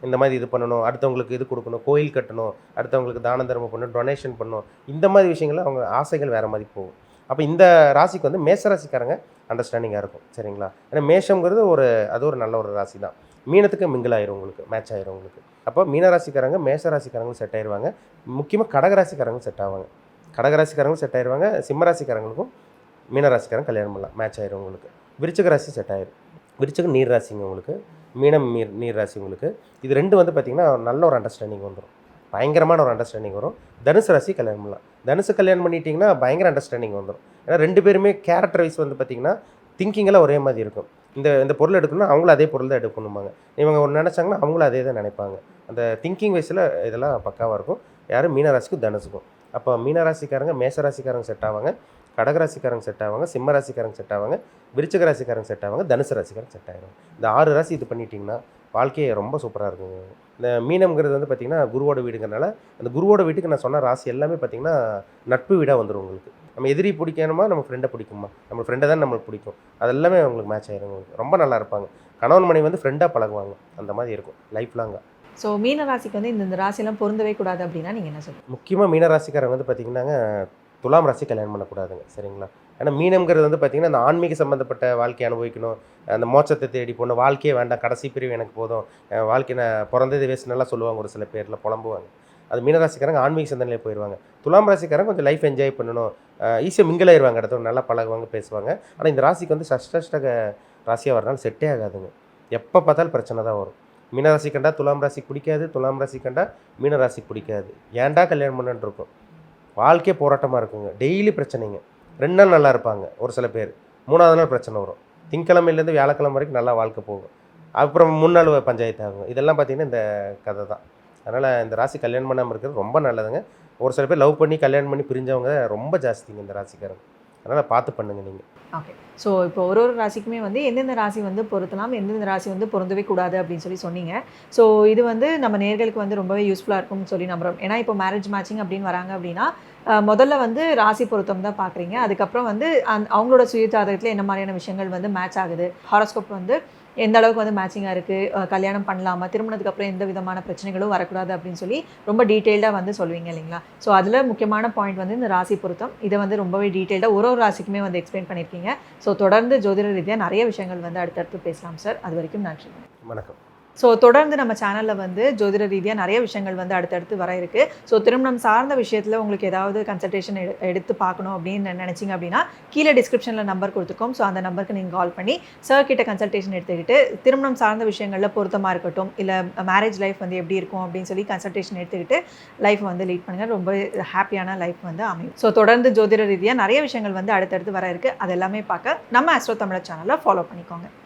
B: இந்த மாதிரி இது பண்ணணும், அடுத்தவங்களுக்கு இது கொடுக்கணும், கோயில் கட்டணும், அடுத்தவங்களுக்கு தான தர்மம் பண்ணணும், டொனேஷன் பண்ணணும், இந்த மாதிரி விஷயங்கள் அவங்க ஆசைகள் வேறு மாதிரி போகும். அப்போ இந்த ராசிக்கு வந்து மேஷராசிக்காரங்க அண்டர்ஸ்டாண்டிங்காக இருக்கும், சரிங்களா? ஏன்னா மேஷங்கிறது அது ஒரு நல்ல ஒரு ராசி தான். மீனத்துக்கு மிங்கிள் ஆயிரும் உங்களுக்கு, மேட்ச் ஆயிரும் உங்களுக்கு. அப்போ மீனராசிக்காரங்க மேஷராசிக்காரங்களும் செட் ஆயிடுவாங்க. முக்கியமாக கடகராசிக்காரங்களும் செட் ஆவாங்க. கடகராசிக்காரங்களும் செட் ஆயிடுவாங்க. சிம்மராசிக்காரங்களுக்கும் மீனராசிக்காரங்க கல்யாணம் பண்ணலாம், மேட்ச் ஆயிரும் உங்களுக்கு. விருச்சிக ராசி செட் ஆயிரும். விருச்சிகம் நீர் ராசிங்க உங்களுக்கு, மீனம் நீர் ராசி உங்களுக்கு. இது 2 வந்து பார்த்திங்கன்னா நல்ல ஒரு அண்டர்ஸ்டாண்டிங் வந்துடும், பயங்கரமான ஒரு அண்டர்ஸ்டாண்டிங் வரும். தனுசு ராசி கல்யாணம் பண்ணலாம். தனுசு கல்யாணம் பண்ணிட்டிங்கன்னா பயங்கர அண்டர்ஸ்டாண்டிங் வந்துடும். ஏன்னா 2 பேருமே கேரக்டர் வைஸ் வந்து பார்த்திங்கன்னா திங்கிங்கெல்லாம் ஒரே மாதிரி இருக்கும். இந்த பொருள் எடுக்கணும்னா அவங்களும் அதே பொருள் தான் எடுக்கணுமாங்க. இவங்க ஒன்று நினச்சாங்கன்னா அவங்களும் அதே தான் நினைப்பாங்க. அந்த திங்கிங் வைஸில் இதெல்லாம் பக்காவாக இருக்கும். யாரும் மீனராசிக்கும் தனுசுக்கும். அப்போ மீனராசிக்காரங்க மேஷராசிக்காரங்க செட் ஆவாங்க. கடகராசிக்காரங்க செட் ஆவாங்க, சிம்ம ராசிக்காரங்க செட் ஆவாங்க, விருச்சிக ராசிக்காரங்க செட் ஆவாங்க, தனுசு ராசிக்காரங்க செட் ஆயிடும். இந்த 6 ராசி இது பண்ணிட்டீங்கன்னா வாழ்க்கையே ரொம்ப சூப்பராக இருக்குங்க. இந்த மீனம்ங்கிறது வந்து பார்த்திங்கன்னா குருவோட வீடுங்கிறனால அந்த குருவோட வீட்டுக்கு நான் சொன்ன ராசி எல்லாமே பார்த்திங்கன்னா நட்பு வீடாக வந்துடும் உங்களுக்கு. நம்ம எதிரி பிடிக்கணுமா, நம்ம ஃப்ரெண்டை பிடிக்குமா, நம்ம ஃப்ரெண்டை தான் நம்மளுக்கு பிடிக்கும், அது எல்லாமே உங்களுக்கு மேட்ச் ஆயிரும். உங்களுக்கு ரொம்ப நல்லா இருப்பாங்க. கணவன் மனைவி வந்து ஃப்ரெண்டாக பழகுவாங்க. அந்த மாதிரி இருக்கும் லைஃப் லாங்காக.
A: ஸோ மீன ராசிக்கு வந்து இந்த ராசியெல்லாம் பொருந்தவே கூடாது அப்படின்னா நீங்கள் என்ன சொல்லுங்கள்?
B: முக்கியமாக மீன ராசிக்காரங்க வந்து பார்த்திங்கன்னாங்க துலாம் ராசி கல்யாணம் பண்ணக்கூடாதுங்க. சரிங்களா? ஏன்னா மீனம்ங்கிறது வந்து பார்த்திங்கன்னா அந்த ஆன்மீக சம்மந்தப்பட்ட வாழ்க்கையை அனுபவிக்கணும், அந்த மோட்சத்தை தேடி போகணும், வாழ்க்கையே வேண்டாம், கடைசி பிரிவு எனக்கு போதும், வாழ்க்கை நான் பிறந்தது வேஸ்ட்னெல்லாம் சொல்லுவாங்க. ஒரு சில பேரில் புலம்புவாங்க. அது மீனராசிக்காரங்க ஆன்மீக சிந்தனையிலே போயிடுவாங்க. துலாம் ராசிக்காரங்க கொஞ்சம் லைஃப் என்ஜாய் பண்ணணும், ஈஸியாக மிங்கிள் ஆயிடுவாங்க, இடத்துல நல்லா பழகுவாங்க, பேசுவாங்க. ஆனால் இந்த ராசிக்கு வந்து சஷ்டஷ்டக ராசியாக வரனால செட்டே ஆகாதுங்க. எப்போ பார்த்தாலும் பிரச்சனை தான் வரும். மீனராசி கண்டா துலாம் ராசிக்கு பிடிக்காது, துலாம் ராசி கண்டா மீனராசிக்கு பிடிக்காது. ஏன்டா கல்யாணம் பண்ணுன்னு இருக்கும். வாழ்க்கையே போராட்டமாக இருக்குங்க. டெய்லி பிரச்சனைங்க. 2 நாள் நல்லா இருப்பாங்க ஒரு சில பேர், 3ஆவது நாள் பிரச்சனை வரும். திங்கக்கிழமையிலேருந்து வியாழக்கிழமை வரைக்கும் நல்லா வாழ்க்கை போகும், அப்புறம் 3 நாள் பஞ்சாயத்து ஆகும். இதெல்லாம் பார்த்திங்கன்னா இந்த கதை தான். அதனால் இந்த ராசி கல்யாணம் பண்ணாமல் இருக்கிறது ரொம்ப நல்லதுங்க. ஒரு சில பேர் லவ் பண்ணி கல்யாணம் பண்ணி பிரிஞ்சவங்க ரொம்ப ஜாஸ்திங்க இந்த ராசிக்காரங்க. அதனால் பார்த்து பண்ணுங்கள் நீங்கள்.
A: ஓகே. ஸோ இப்போ ஒரு ராசிக்குமே வந்து எந்தெந்த ராசி வந்து பொருத்தலாம், எந்தெந்த ராசி வந்து பொருந்தவே கூடாது அப்படின்னு சொன்னீங்க. ஸோ இது வந்து நம்ம நேர்களுக்கு வந்து ரொம்பவே யூஸ்ஃபுல்லாக இருக்கும்னு சொல்லி நம்புகிறோம். ஏன்னா இப்போ மேரேஜ் மேட்சிங் அப்படின்னு வராங்க அப்படின்னா முதல்ல வந்து ராசி பொருத்தம் தான் பார்க்குறீங்க. அதுக்கப்புறம் வந்து அவங்களோட சுய ஜாதகத்தில் என்ன மாதிரியான விஷயங்கள் வந்து மேட்ச் ஆகுது, ஹாரோஸ்கோப் வந்து எந்த அளவுக்கு வந்து மேட்சிங்காக இருக்குது, கல்யாணம் பண்ணலாமா, திருமணத்துக்கு அப்புறம் எந்த விதமான பிரச்சனைகளும் வரக்கூடாது அப்படின்னு சொல்லி ரொம்ப டீட்டெயில்டாக வந்து சொல்லுவீங்க இல்லைங்களா? ஸோ அதில் முக்கியமான பாயிண்ட் வந்து இந்த ராசி பொருத்தம். இதை வந்து ரொம்பவே டீட்டெயில்டாக ஒரு ராசிக்குமே வந்து எக்ஸ்பிளைன் பண்ணியிருக்கீங்க. ஸோ தொடர்ந்து ஜோதிட ரீதியாக நிறைய விஷயங்கள் வந்து அடுத்தடுத்து பேசலாம் சார். அது வரைக்கும் நன்றி.
B: வணக்கம்.
A: ஸோ தொடர்ந்து நம்ம சேனலில் வந்து ஜோதிட ரீதியாக நிறைய விஷயங்கள் வந்து அடுத்தடுத்து வர இருக்குது. ஸோ திருமணம் சார்ந்த விஷயத்தில் உங்களுக்கு ஏதாவது கன்சல்டேஷன் எடுத்து பார்க்கணும் அப்படின்னு நினச்சிங்க அப்படின்னா கீழே டிஸ்கிரிப்ஷனில் நம்பர் கொடுத்துருக்கோம். ஸோ அந்த நம்பருக்கு நீங்கள் கால் பண்ணி சார் கிட்ட கன்சல்டேஷன் எடுத்துக்கிட்டு திருமணம் சார்ந்த விஷயங்களில் பொருத்தமாக இருக்கட்டும், இல்லை மேரேஜ் லைஃப் வந்து எப்படி இருக்கும் அப்படின்னு சொல்லி கன்சல்டேஷன் எடுத்துக்கிட்டு லைஃப் வந்து லீட் பண்ணுங்கள். ரொம்ப ஹாப்பியான லைஃப் வந்து அமையும். ஸோ தொடர்ந்து ஜோதிட ரீதியாக நிறைய விஷயங்கள் வந்து அடுத்தடுத்து வர இருக்குது. அது எல்லாமே பார்க்க நம்ம ஆஸ்ட்ரோ தமிழர் சேனலை ஃபாலோ பண்ணிக்கோங்க.